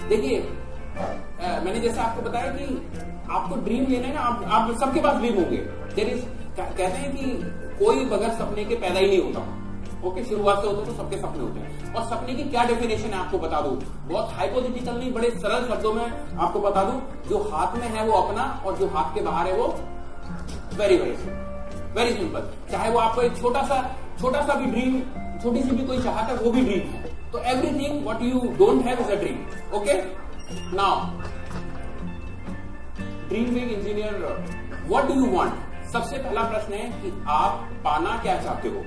देखिए, मैंने जैसे आपको बताया कि आपको ड्रीम लेना है ना, आप सबके पास ड्रीम होंगे। कहते हैं कि कोई बगैर सपने के पैदा ही नहीं होता। ओके, शुरुआत से होते तो सबके सपने होते हैं। और सपने की क्या डेफिनेशन है आपको बता दूं, बहुत हाइपोथेटिकल नहीं, बड़े सरल शब्दों में आपको बता दूं। जो हाथ में है वो अपना, और जो हाथ के बाहर है वो वेरी वेरी सिंपल। चाहे वो आपको एक छोटा सा भी ड्रीम, छोटी सी भी कोई चाहत है वो भी ड्रीम है. तो everything what you don't have is a dream. Okay, now dream big engineer, what do you want? सबसे पहला प्रश्न है कि आप पाना क्या चाहते हो.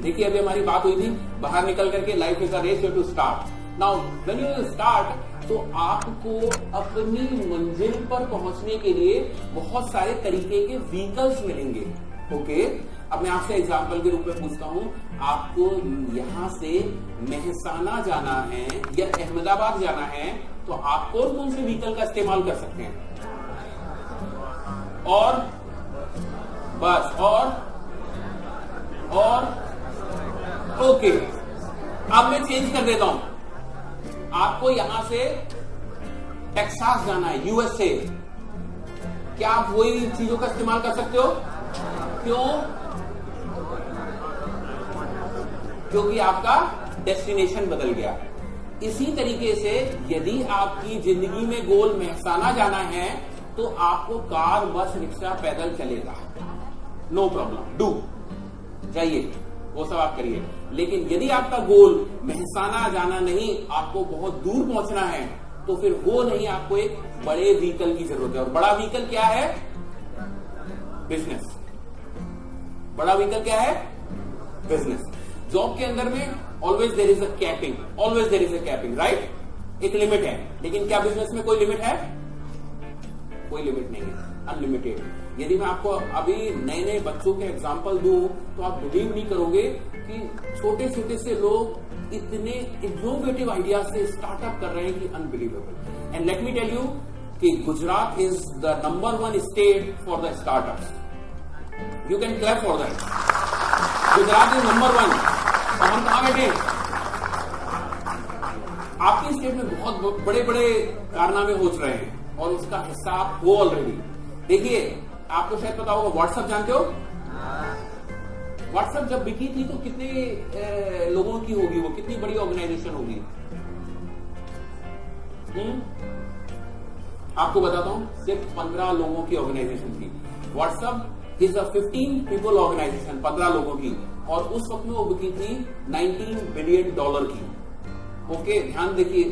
देखिए अभी हमारी बात हुई थी बाहर निकल करके life is a race, you to start. Now when you start, तो आपको अपनी मंजिल पर पहुंचने के लिए बहुत सारे तरीके के व्हीकल्स मिलेंगे. ओके, अब मैं आपसे एग्जांपल के रूप में पूछता हूं, आपको यहां से मेहसाना जाना है या अहमदाबाद जाना है, तो आप कौन से व्हीकल का इस्तेमाल कर सकते हैं? और बस और ओके, अब मैं चेंज कर देता हूं. आपको यहां से टेक्सास जाना है, यूएसए. क्या आप वही चीजों का इस्तेमाल कर सकते हो? क्यों? क्योंकि आपका डेस्टिनेशन बदल गया. इसी तरीके से यदि आपकी जिंदगी में गोल मेहसाना जाना है, तो आपको कार, बस, रिक्शा, पैदल चलेगा. नो प्रॉब्लम, डू, जाइए, वो सब आप करिए. लेकिन यदि आपका गोल मेहसाना जाना नहीं, आपको बहुत दूर पहुंचना है, तो फिर वो नहीं, आपको एक बड़े व्हीकल की जरूरत है. और बड़ा व्हीकल क्या है? बिजनेस. बड़ा व्हीकल क्या है? बिजनेस. जॉब के अंदर में always there is a capping, always there is a capping, right? एक लिमिट है. लेकिन क्या बिजनेस में कोई लिमिट है? कोई लिमिट नहीं है, अनलिमिटेड. यदि मैं आपको अभी नए नए बच्चों के एग्जाम्पल दूं, तो आप बिलीव नहीं करोगे कि छोटे छोटे से लोग इतने इनोवेटिव आइडिया से स्टार्टअप कर रहे हैं कि unbelievable. And let me tell you कि Gujarat is the number 1 state for the startups. You can clap for that. Gujarat is number 1. और हम कहां बैठे? आपकी स्टेट में बहुत बड़े बड़े कारनामे हो रहे हैं और उसका हिस्सा आप हो ऑलरेडी. देखिए, आपको शायद पता होगा, व्हाट्सएप जानते हो? व्हाट्सएप जब बिकी थी तो कितने लोगों की होगी, वो कितनी बड़ी ऑर्गेनाइजेशन होगी? आपको बताता हूं, सिर्फ 15 लोगों की ऑर्गेनाइजेशन थी. WhatsApp is a 15 people organization, 15 लोगों की. और उस वक्त में वो बिकी थी $19 बिलियन की. ओके, ध्यान देखिए,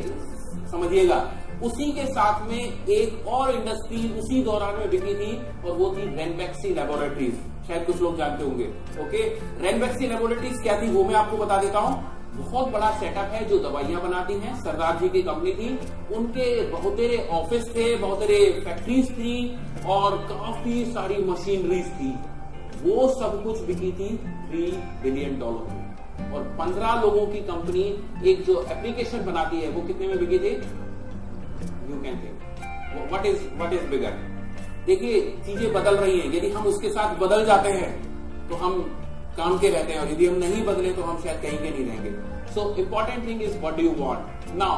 समझिएगा. उसी के साथ में एक और इंडस्ट्री उसी दौरान में बिकी थी, और वो थी रेनबैक्सी लैबोरेटरीज. शायद कुछ लोग जानते होंगे. ओके, रेनबैक्सी लैबोरेटरीज क्या थी वो मैं आपको बता देता हूं. बहुत बड़ा सेटअप है जो दवाइयां बनाती हैं. सरदार जी की कंपनी थी, उनके बहुतेरे ऑफिस थे, बहुतेरे फैक्ट्रीज थी, और काफी सारी मशीनरीज थी. वो सब कुछ बिकी थी $3 बिलियन में. और 15 लोगों की कंपनी एक जो एप्लीकेशन बनाती है, वो कितने में बिकी थी? You can think what is bigger. देखिए, चीजें बदल रही हैं. यदि हम उसके साथ बदल जाते हैं तो हम काम के रहते हैं, और यदि हम नहीं बदले तो हम शायद कहीं के नहीं रहेंगे. सो important thing is what do you want. Now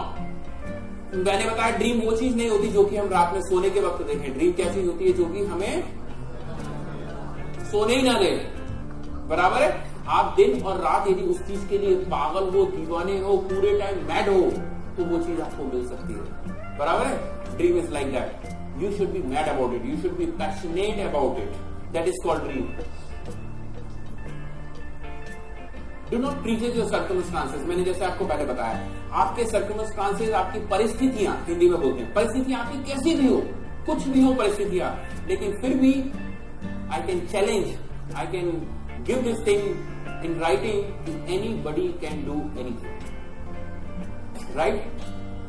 मैंने बताया, ड्रीम वो चीज नहीं होती जो कि हम रात में सोने के वक्त देखें. ड्रीम क्या चीज होती है? जो कि हमें सोने ही ना दे. बराबर है? आप दिन और रात यदि उस चीज के लिए पागल हो, दीवाने हो, पूरे टाइम मैड हो, तो वो चीज आपको मिल सकती है. बराबर है? Dream is like that. You should be mad about it. You should be passionate about it. That is called dream. Do not prejudge your circumstances. मैंने जैसे आपको पहले बताया, आपके circumstances, आपकी परिस्थितियां, हिंदी में बोलते हैं, परिस्थितियां आपकी कैसी भी हो, कुछ भी हो परिस्थितियां, लेकिन फिर भी I can challenge, I can give this thing in writing to anybody can do anything. Right?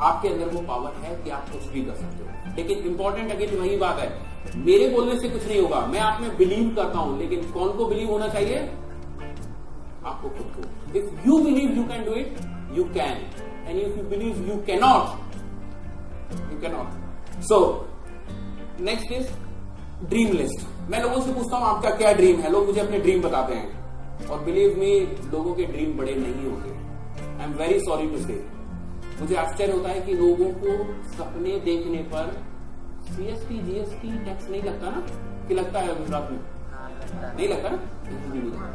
आपके अंदर वो पावर है कि आप कुछ भी कर सकते हो. लेकिन इंपॉर्टेंट अगेन वही बात है, मेरे बोलने से कुछ नहीं होगा. मैं आप में बिलीव करता हूं, लेकिन कौन को बिलीव होना चाहिए? आपको खुद को. If you believe you can do it, you can. And if you believe you cannot, you cannot. So next is dream list. मैं लोगों से पूछता हूं आपका क्या ड्रीम है. लोग मुझे अपने ड्रीम बताते हैं, और बिलीव मी, लोगों के ड्रीम बड़े नहीं होते. I am very sorry to say. मुझे आश्चर्य होता है कि लोगों को सपने देखने पर CST GST टैक्स नहीं लगता ना, कि लगता है गुजरात में? नहीं लगता ना, नहीं लगता.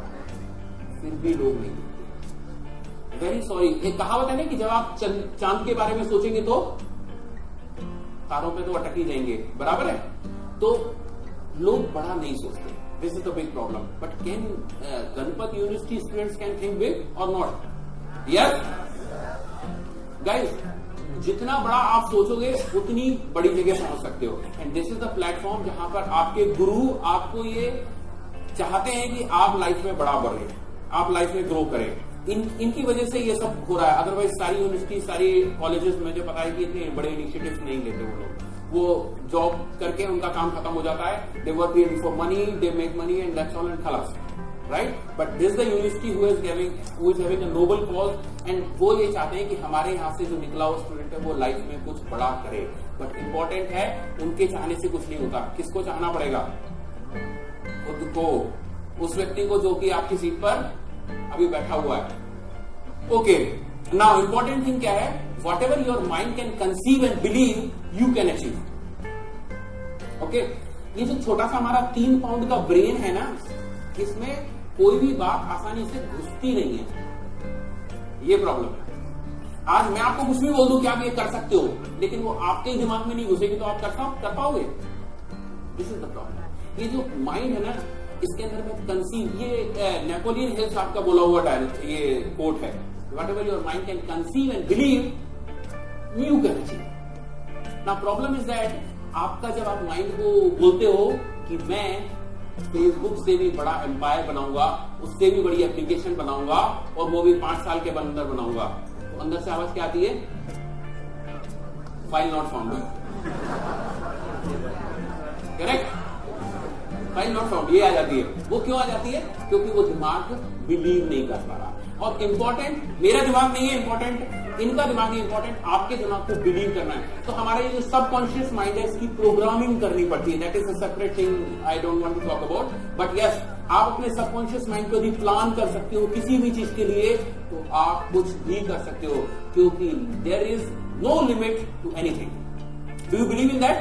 फिर भी लोग नहीं देखते. Very sorry. एक कहावत है ना कि जब आप चांद के बारे में सोचेंगे तो तारों पे तो अटक ही जाएंगे. बराबर है? तो लोग बड़ा नहीं सोचते. This is the big problem. But can Ganpat University students can think big or not? Yes, guys. जितना बड़ा आप सोचोगे उतनी बड़ी जगह पहुंच सकते हो. And this is the platform जहां पर आपके गुरु आपको ये चाहते हैं कि आप लाइफ में बड़ा बढ़े, आप लाइफ में ग्रो करें. इनकी वजह से ये सब हो रहा है. अदरवाइज सारी यूनिवर्सिटी, सारी कॉलेजेस मुझे पता है कि इतने बड़े इनिशिएटिव्स नहीं लेते वो लोग. वो जॉब करके उनका काम खत्म हो जाता है. They work for money, they make money and that's all and खलास. Right. But this is the university who is having a noble cause. And वो ये चाहते हैं कि हमारे यहाँ से जो निकला हुआ स्टूडेंट है वो लाइफ में कुछ बड़ा करे. बट इंपॉर्टेंट है, उनके चाहने से कुछ नहीं होता. किसको चाहना पड़ेगा? खुद को, उस व्यक्ति को जो कि आपकी सीट पर अभी बैठा हुआ है. ओके, नाउ इंपॉर्टेंट थिंग क्या है? What ever your mind can conceive and believe you can achieve. Okay, ये जो छोटा सा हमारा 3 पाउंड का ब्रेन है ना, इसमें कोई भी बात आसानी से घुसती नहीं है. ये प्रॉब्लम है. आज मैं आपको कुछ भी बोल दूं कि आप ये कर सकते हो, लेकिन वो आपके दिमाग में नहीं घुसेगी तो आप कर पाओगे. This is the problem. ये जो माइंड है ना, इसके अंदर में कंसीव, ये नेपोलियन हिल साहब का बोला हुआ ये कोट है. What ever your mind can conceive and believe you can achieve. Now problem is that आपका जब आप माइंड को बोलते हो कि मैं फेसबुक से भी बड़ा एम्पायर बनाऊंगा, उससे भी बड़ी एप्लीकेशन बनाऊंगा और वो भी 5 साल के अंदर बनाऊंगा, तो अंदर से आवाज क्या आती है? File not found. Correct. File not found ये आ जाती है. वो क्यों आ जाती है? क्योंकि वो दिमाग बिलीव नहीं कर पा रहा. और इंपॉर्टेंट मेरा दिमाग नहीं है इंपॉर्टेंट, इनका दिमाग नहीं इंपॉर्टेंट, आपके दिमाग को बिलीव करना है. तो हमारा ये जो सबकॉन्शियस माइंड है, इसकी प्रोग्रामिंग करनी पड़ती है. That is a separate thing I don't want to talk about. But yes, आप अपने सबकॉन्शियस माइंड को भी प्लान कर सकते हो किसी भी चीज के लिए, तो आप कुछ भी कर सकते हो, क्योंकि there is no limit to anything. Do you believe in that?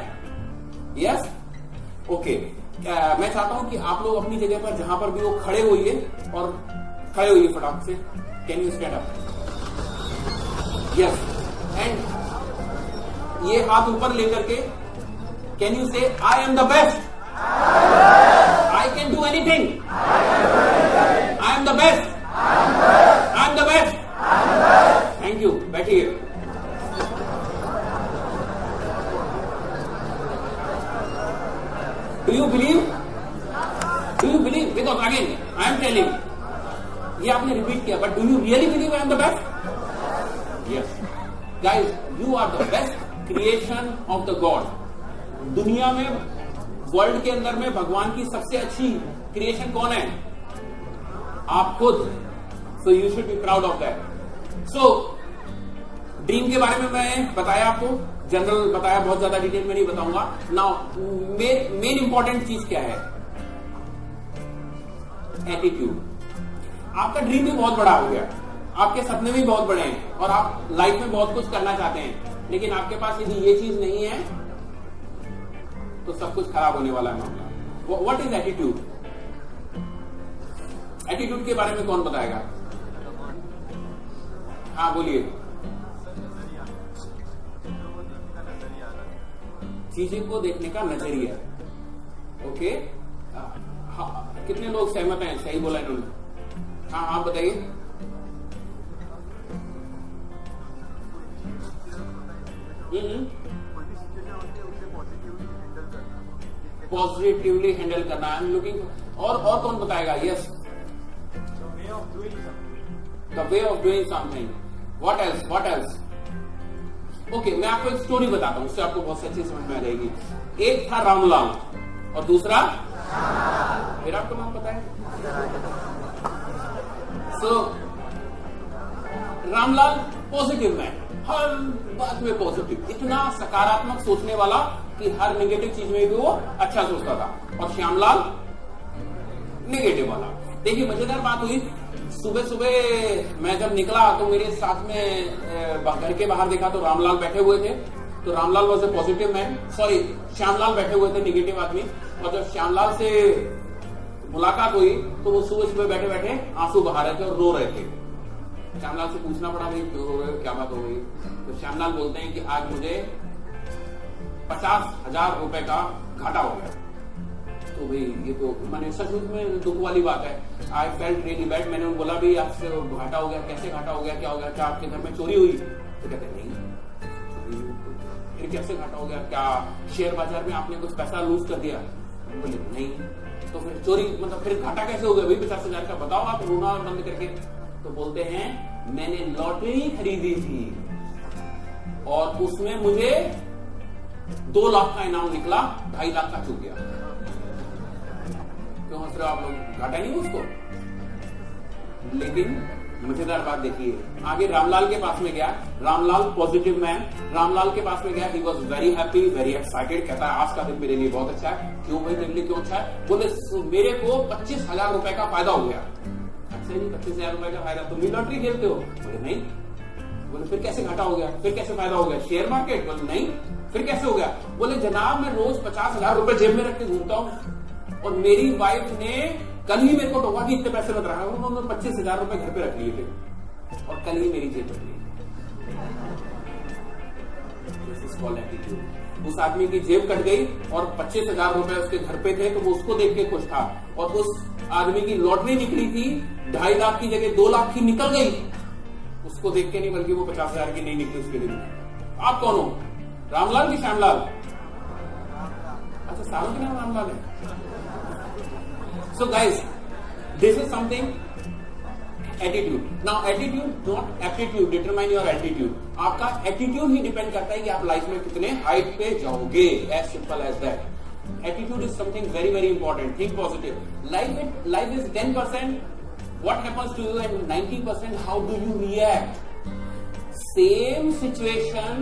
Yes. Okay, मैं चाहता हूं कि आप लोग अपनी जगह पर जहां पर भी वो खड़े होइए और खड़े होइए फटाक से. Can you stand up? Yes. And ये हाथ ऊपर लेकर के कैन यू से I am the best, I can do anything, I am the best, I am the best. Thank you. बैठिए. Do you believe? Do you believe? Because again, I am telling. ये आपने repeat किया, but do you really believe I am the best? Yes. Guys, you are the best creation of the God. दुनिया में, world के अंदर में भगवान की सबसे अच्छी क्रिएशन कौन है? आप खुद. So you should be proud of that. So dream के बारे में मैं बताया आपको, जनरल बताया, बहुत ज्यादा डिटेल में नहीं बताऊंगा. नाउ मेन इंपॉर्टेंट चीज क्या है? एटीट्यूड. आपका ड्रीम भी बहुत बड़ा हो गया, आपके सपने भी बहुत बड़े हैं और आप लाइफ में बहुत कुछ करना चाहते हैं, लेकिन आपके पास यदि ये चीज नहीं है तो सब कुछ खराब होने वाला है मामला. What is attitude? एटीट्यूड के बारे में कौन बताएगा? हाँ बोलिए. चीजें को देखने का नजरिया. ओके. हाँ, कितने लोग सहमत हैं? सही बोला इन्होंने. हाँ आप बताइए. पॉजिटिवली हैंडल करना. I am looking. और कौन बताएगा? Yes. The way of doing something. What else? What else? Okay, मैं आपको एक स्टोरी बताता हूं, उससे आपको बहुत अच्छी समझ में आ जाएगी. एक था रामलाल और दूसरा, फिर आपको नाम पता है? सो रामलाल पॉजिटिव मैन, हर बात में पॉजिटिव, इतना सकारात्मक सोचने वाला कि हर नेगेटिव चीज में भी वो अच्छा सोचता था. और श्यामलाल नेगेटिव वाला. देखिए मजेदार बात हुई, सुबह सुबह मैं जब निकला तो मेरे साथ में घर के बाहर देखा तो रामलाल बैठे हुए थे. तो Ramlal was a positive man, sorry Shyamlal बैठे हुए थे, नेगेटिव आदमी. और जब श्यामलाल से मुलाकात हुई तो वो सुबह सुबह बैठे बैठे आंसू बहा रहे थे और रो रहे थे. श्यामलाल से पूछना पड़ा, भाई क्यों रो रहे हो, क्या बात हो गई? तो श्यामलाल बोलते हैं कि आज मुझे 50,000 रुपए का घाटा हो गया. तो तो भाई ये तो मैंने सच में दुख वाली बात है। I felt really bad. मैंने बोला भी आपसे घाटा हो गया, कैसे घाटा हो गया, क्या हो गया, क्या आपके घर में चोरी हुई? तो कहते नहीं, फिर कैसे घाटा हो गया, क्या शेयर बाजार में आपने कुछ पैसा लूज कर दिया? बोले नहीं। तो फिर चोरी मतलब फिर घाटा कैसे हो गया भाई 50,000 का? बताओ आप रोना बंद करके। तो बोलते हैं मैंने लॉटरी खरीदी थी और उसमें मुझे 2 लाख का इनाम निकला, 2.5 लाख का चूक गया। क्यों हंस रहे हो आप लोग? घाटा नहीं उसको। लेकिन मजेदार बात देखिए, आगे रामलाल के पास में गया। रामलाल पॉजिटिव मैन, रामलाल के पास में गया। He was very happy, very excited. कहता है आज का दिन मेरे लिए बहुत अच्छा है। क्यों भाई तेरे लिए क्यों अच्छा है? बोले मेरे को 25,000 रुपए का फायदा हो गया। अच्छा नहीं, 25,000 रुपए का फायदा? तुम भी लॉटरी खेलते हो? बोले नहीं। बोले फिर कैसे घाटा हो गया, फिर कैसे फायदा हो गया? Share market? बोले नहीं। फिर कैसे हो गया? बोले जनाब मैं रोज 50,000 रुपए जेब में रख के घूमता हूँ और मेरी वाइफ ने कल ही मेरे को टोका कि इतने पैसे मत रखा। उन्होंने 25,000 रुपए घर पे रख लिए थे और कल ही मेरी जेब रख ली। उस आदमी की जेब कट गई और 25,000 रुपए उसके घर पे थे, तो वो उसको देख के खुश था। और उस आदमी की लॉटरी निकली थी, 2.5 लाख की जगह 2 लाख की निकल गई, उसको देख के नहीं, बल्कि वो 50,000 की नहीं निकली उसके दिन में। आप कौन हो, रामलाल की श्यामलाल? अच्छा, सारों के नाम रामलाल है। So guys, this is something attitude. Now attitude, not aptitude, determine your attitude. आपका attitude ही डिपेंड करता है कि आप लाइफ में कितने हाइट पे जाओगे. As simple as that. Attitude is something very very important. Think positive. Life is 10%. What happens to you, and 90% how do you react? Same situation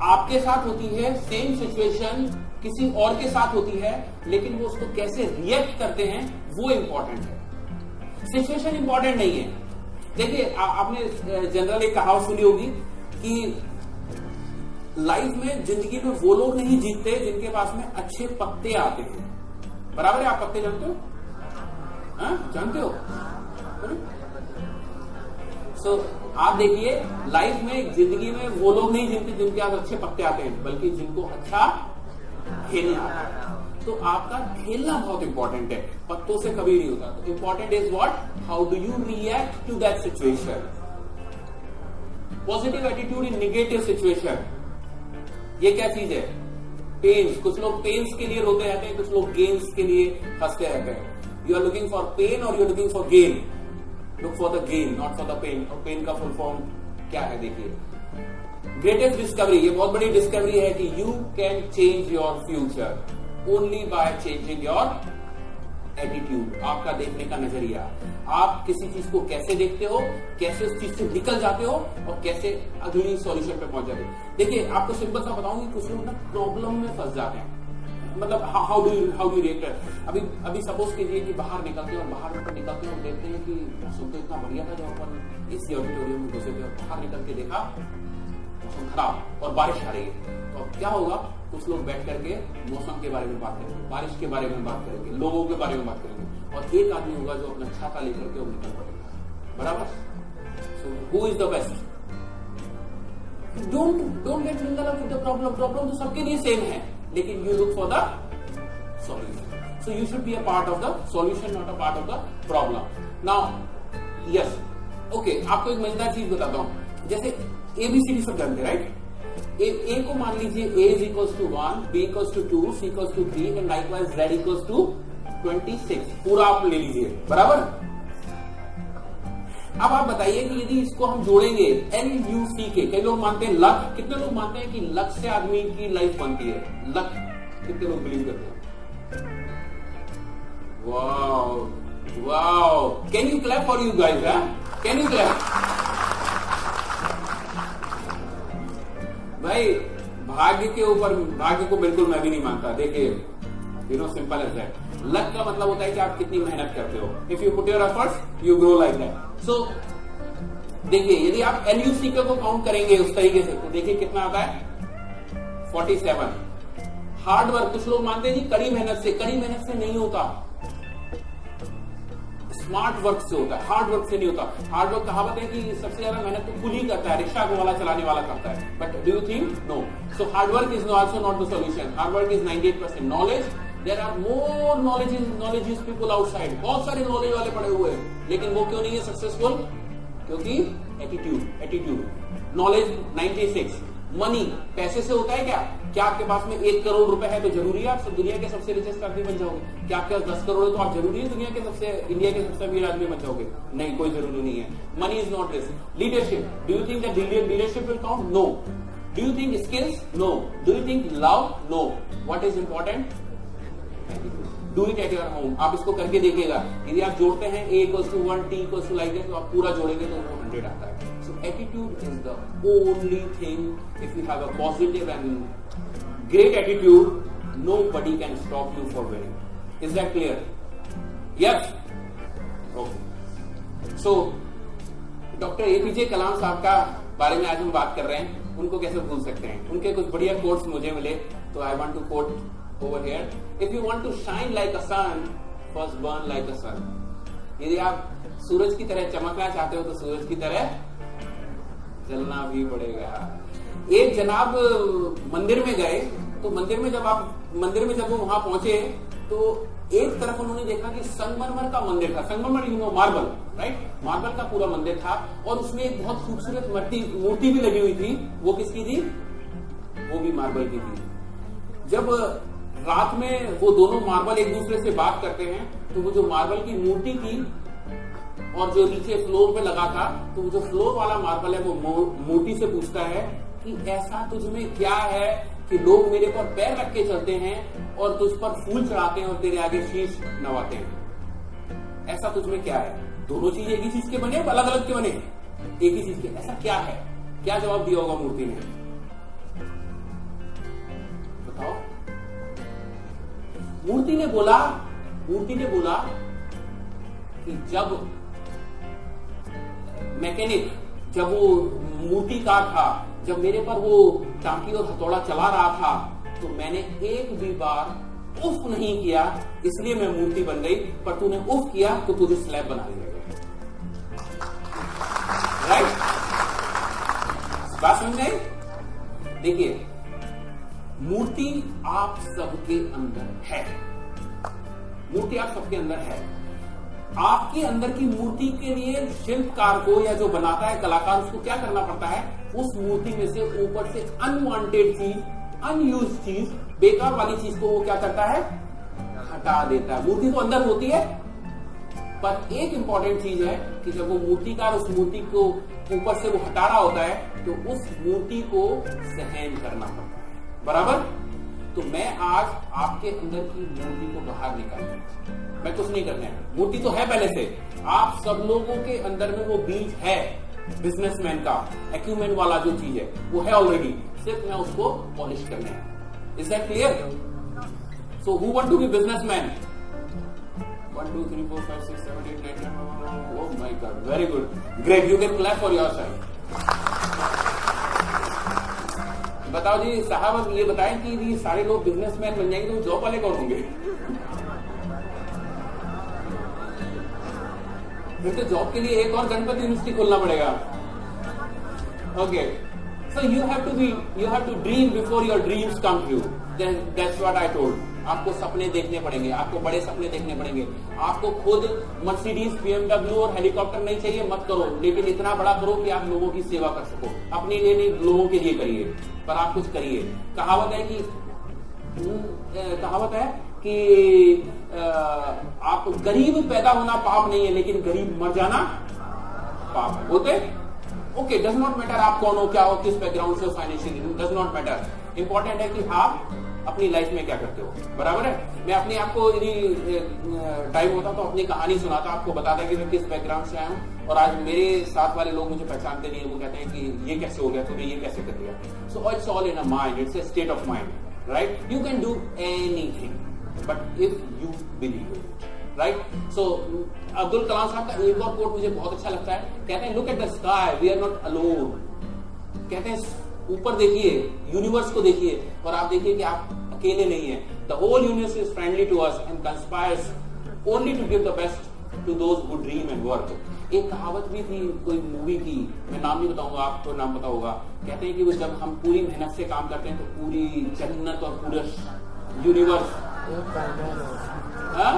आपके साथ होती है, सेम सिचुएशन किसी और के साथ होती है, लेकिन वो उसको कैसे रिएक्ट करते हैं वो इंपॉर्टेंट है। सिचुएशन इंपॉर्टेंट नहीं है। देखिए आपने जनरल एक कहावत सुनी होगी कि लाइफ में, जिंदगी में वो लोग नहीं जीतते जिनके पास में अच्छे पत्ते आते हैं। बराबर है? आप पत्ते जानते हो? जानते हो? So, आप देखिए लाइफ में, जिंदगी में वो लोग नहीं जीतते जिनके पास अच्छे पत्ते आते हैं, बल्कि जिनको अच्छा खेलना आता है। तो आपका खेलना बहुत इंपॉर्टेंट है, पत्तों से कभी नहीं होता। तो important is what, how do you react to that situation. Positive attitude in negative situation, ये क्या चीज है? पेन्स। कुछ लोग पेन्स के लिए रोते रहते हैं, कुछ लोग गेन्स के लिए हंसते रहते हैं। You are looking for pain और you are looking for gain. Look for the gain, not for the pain. और पेन का फुल फॉर्म क्या है देखिए, ग्रेटेस्ट डिस्कवरी, ये बहुत बड़ी डिस्कवरी है कि you can change your future only by changing your attitude. आपका देखने का नजरिया, आप किसी चीज को कैसे देखते हो, कैसे उस चीज से निकल जाते हो और कैसे अगली सॉल्यूशन पे पहुंच जाते हो। देखिए आपको सिंपल सा बताऊं कि कुछ लोग ना प्रॉब्लम में फंस जाते हैं। मतलब हाउ डू रिएक्ट। अभी सपोज कीजिए कि बाहर निकलते हैं और बाहर निकलते हैं और देखते हैं कि मौसम तो इतना बढ़िया था, जब अपन इसी ऑडिटोरियम में घुसे थे और बाहर निकल के देखा मौसम खराब और बारिश आ रही है। तो अब क्या होगा, कुछ लोग बैठ करके मौसम के बारे में बात करेंगे, बारिश के बारे में बात करेंगे, लोगों के बारे में बात करेंगे, और एक आदमी होगा जो अपना छाता लेकर के निकल पड़ेगा। बराबर? So who is the best? Don't get mingle up with the problem. Problem तो सबके लिए सेम है, लेकिन you look for the solution. So you should be a part of the solution, not a part of the problem. Now yes, okay, आपको एक मजेदार चीज बताता हूं। जैसे ABCD सब जानते, राइट? ए को मान लीजिए A is equals to 1, B equals to 2, C equals to 3 and likewise Z equals to 26। पूरा आप ले लीजिए, बराबर? अब आप बताइए कि यदि इसको हम जोड़ेंगे LUCK, कई लोग मानते हैं लक। कितने लोग मानते हैं कि लक से आदमी की लाइफ बनती है? लक कितने लोग बिलीव करते हैं? Wow, can you clap for you guys? Can you clap? भाई भाग्य के ऊपर, भाग्य को बिल्कुल मैं भी नहीं मानता। देखिए, सिंपल एज दैट। लक का मतलब होता है कि आप कितनी मेहनत करते हो। If you put your efforts you grow like that. So देखिए, यदि आप LUCK को काउंट करेंगे उस तरीके से, तो देखिए कितना आता है, 47। हार्ड वर्क, कुछ लोग मानते हैं जी कड़ी मेहनत से नहीं होता, स्मार्ट वर्क से होता है, हार्ड वर्क से नहीं होता। हार्ड वर्क, कहावत है कि सबसे ज्यादा मेहनत तो कुली करता है, रिक्शा वाला चलाने वाला करता है। But do you think? No. So hard work is also not the solution. Hard work is 98% knowledge there are more knowledge people outside, बहुत सारे नॉलेज वाले पड़े हुए हैं, लेकिन वो क्यों नहीं है सक्सेसफुल? क्योंकि एटीट्यूड। नॉलेज 96, मनी पैसे से होता है क्या आपके पास में 1 करोड़ रुपए है तो जरूरी है आप सब दुनिया के सबसे रिचेस्ट आदमी बन जाओगे? क्या आपके पास 10 करोड़ है तो आप जरूरी है इंडिया के सबसे अमीर आदमी बन जाओगे? नहीं, कोई जरूरी नहीं है। Money is not this. Leadership, do you think that leadership will count? No. Do you think skills? No. Do you think love? No. What is important? Do it at your home. आप इसको करके देखिएगा, यदि आप जोड़ते हैं A = 1, T = like this, तो आप पूरा जोड़ेंगे तो वो 100 आता है। So attitude is the only thing. If you have a positive and great attitude, nobody can stop you for winning. Is that clear? Yes. Okay. So doctor APJ कलाम साहब का बारे में आज हम बात कर रहे हैं। उनको कैसे भूल सकते हैं? उनके कुछ बढ़िया कोट्स मुझे मिले, तो I want to quote over here. If you want to shine like a sun, first burn like a sun. यदि आप सूरज की तरह चमकना चाहते हो तो सूरज की तरह जलना भी पड़ेगा। एक जनाब मंदिर में गए, तो मंदिर में जब वो वहां पहुंचे तो एक तरफ उन्होंने देखा कि संगमरमर का मंदिर था। संगमरमर मार्बल, राइट? मार्बल का पूरा मंदिर था और उसमें एक बहुत खूबसूरत मूर्ति भी लगी हुई थी। वो किसकी थी? वो भी मार्बल की थी। जब रात में वो दोनों मार्बल एक दूसरे से बात करते हैं, तो वो जो मार्बल की मूर्ति थी और जो नीचे फ्लोर पे लगा था, तो वो जो फ्लोर वाला मार्बल है वो मूर्ति से पूछता है कि ऐसा तुझ में क्या है कि लोग मेरे पर पैर रख के चलते हैं और तुझ पर फूल चढ़ाते हैं और तेरे आगे शीश नवाते हैं? ऐसा तुझ में क्या है? दोनों चीज एक ही चीज के बने, अलग अलग के बने? एक ही चीज के। ऐसा क्या है? क्या जवाब दिया होगा मूर्ति ने? बताओ। मूर्ति ने बोला कि जब मैकेनिक, जब वो मूर्तिकार था, जब मेरे पर वो टांकी और हथौड़ा चला रहा था, तो मैंने एक भी बार उफ नहीं किया, इसलिए मैं मूर्ति बन गई। पर तूने उफ किया तो तुझे स्लैब बना दिया गया। राइट? बात समझ गए? देखिए, मूर्ति आप सबके अंदर है। मूर्ति आप सबके अंदर है। आपके अंदर की मूर्ति के लिए शिल्पकार को या जो बनाता है कलाकार, उसको क्या करना पड़ता है? उस मूर्ति में से ऊपर से अनवांटेड चीज, अनयूज चीज, बेकार वाली चीज को वो क्या करता है? हटा देता है। मूर्ति तो अंदर होती है, पर एक इंपॉर्टेंट चीज है कि जब वो मूर्तिकार उस मूर्ति को ऊपर से वो हटा रहा होता है, तो उस मूर्ति को सहन करना पड़ता है। बराबर? तो मैं आज आपके अंदर की मूर्ति को बाहर निकालूंगा। मैं कुछ नहीं करना है, मूर्ति तो है पहले से। आप सब लोगों के अंदर में वो बीज है, बिजनेसमैन का एक्यूमेंट वाला जो चीज है वो है ऑलरेडी, सिर्फ मैं उसको पॉलिश करना है। Is that clear? So who want to be businessman? 1 2 3 4 5 6 7 8 9 10। Oh my God, very good, great, you can clap for yourself. बताओ जी साहब, अब ये बताएं कि ये सारे लोग बिजनेसमैन बन जाएंगे तो जॉब वाले कौन होंगे? फिर तो जॉब के लिए एक और गणपति यूनिवर्सिटी खोलना पड़ेगा। Okay, so you have to dream before your dreams come true. That's what I told. आपको सपने देखने पड़ेंगे, आपको बड़े सपने देखने पड़ेंगे। आपको खुद मर्सिडीज, BMW और हेलीकॉप्टर नहीं चाहिए, मत करो, लेकिन इतना बड़ा करो कि आप लोगों की सेवा कर सको। अपने लिए नहीं, लोगों के लिए करिए, पर आप कुछ करिए। कहावत है कि आप गरीब पैदा होना पाप नहीं है, लेकिन गरीब मर जाना पाप है। होते ओके, डज नॉट मैटर आप कौन हो, क्या हो, किस बैकग्राउंड से, financial, does not matter. Important है कि आप अपनी लाइफ में क्या करते हो। बराबर है? मैं अपने आपको यदि टाइम होता तो अपनी कहानी सुनाता, आपको बताता कि मैं किस बैकग्राउंड से आया हूं, और आज मेरे साथ वाले लोग मुझे पहचानते नहीं है। वो कहते हैं कि ये कैसे हो गया, तूने ये कैसे कर दिया। So it's all in a mind, it's a state of mind, right? You can do anything but if you believe it, right? So Abdul Kalam साहब का एक और कोट मुझे बहुत अच्छा लगता है। कहते हैं, look at the sky, we are not alone. कहते हैं ऊपर देखिए, यूनिवर्स को देखिए, और आप देखिए कि आप अकेले नहीं है। The whole universe is friendly to us and conspires only to give the best to those who dream and work. एक कहावत भी थी कोई मूवी की, मैं नाम नहीं बताऊंगा, आपको नाम पता होगा। कहते हैं कि वो जब हम पूरी मेहनत से काम करते हैं तो पूरी जन्नत और पूरा यूनिवर्स हाँ?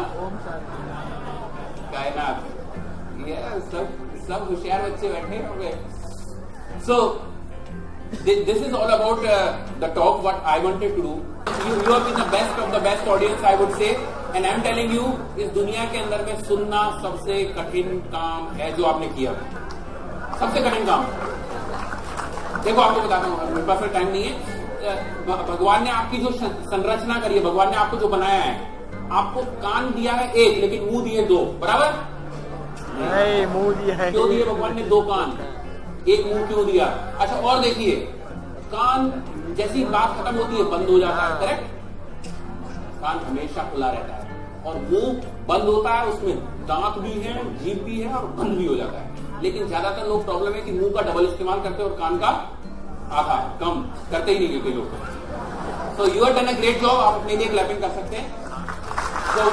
कायनात, ये सब होशियार बच्चे बैठे होंगे. So this is all about the talk what I wanted to do. You have been the best of the best audience, I would say, and I am telling you, इस दुनिया के अंदर में सुनना सबसे कठिन काम है जो आपने किया. सबसे कठिन काम. देखो आपको बताता हूँ, मेरे पास टाइम नहीं है. भगवान ने आपकी जो संरचना करी है, भगवान ने आपको जो बनाया है, आपको कान दिया है एक, लेकिन मुंह दिए दो. बराबर नहीं, मुंह दिया है. क्यों दिए भगवान ने दो कान, एक मुंह क्यों दिया? अच्छा, और देखिए, कान जैसी बात खत्म होती है बंद हो जाता है. करेक्ट. कान हमेशा खुला रहता है और मुंह बंद होता है, उसमें दांत भी है, जीभ भी है और बंद भी हो जाता है. लेकिन ज्यादातर लोग प्रॉब्लम है कि मुंह का डबल इस्तेमाल करते हैं और कान का आधा कम करते ही नहीं. कई लोग. So you are done a great job. आप अपने लिए क्लैपिंग कर सकते हैं. So,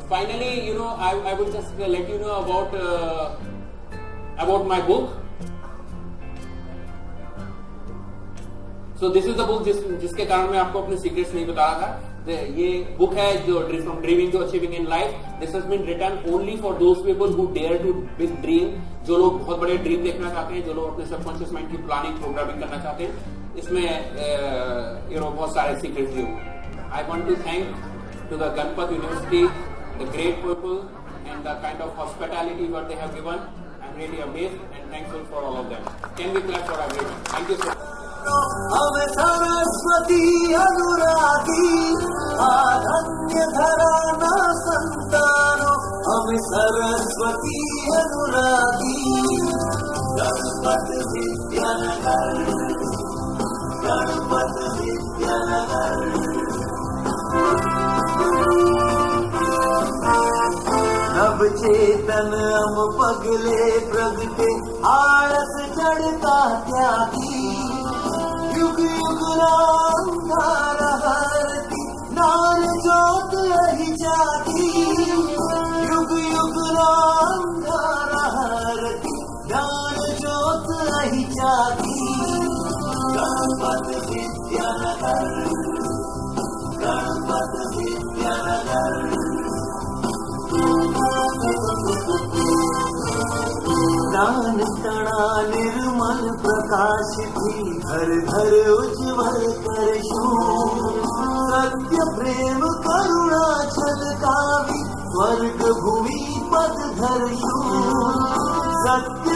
finally, I would just let you know about my book. So this is the book जिसके कारण मैं आपको अपने सीक्रेट्स नहीं बता रहा था. ये बुक है जो from dreaming to achieving in life. This has been written only for those people who dare to big dream. जो लोग बहुत बड़े ड्रीम देखना चाहते हैं, जो लोग अपने सबकॉन्शियस माइंड की प्लानिंग प्रोग्रामिंग करना चाहते हैं. इसमें बहुत सारे सीक्रेट्स दिए हुए. I want to thank to the Ganpat university, the great people and the kind of hospitality what they have given. I'm really amazed and thankful for all of them. Can we clap for everyone? Thank you so much. हमें सरस्वती अनुरागी आधन्य धराना संतानो. हमें सरस्वती अनुरागी गणपत विद्यानगर, गणपत विद्यानगर. नव चेतन हम पगले प्रगटे आळस जड़ता त्यागी. युग युग अंधार हरती ज्ञान ज्योत रही जाती. युग युग अंधार हरती ज्ञान ज्योत रही जाती. गणपत विद्यानगर, गणपत विद्यानगर. ज्ञान कणा निर्मल प्रकाश थी घर घर उज्ज्वल करशु. सत्य प्रेम करुणा छलकावी स्वर्ग भूमि पद धरशु. सत्य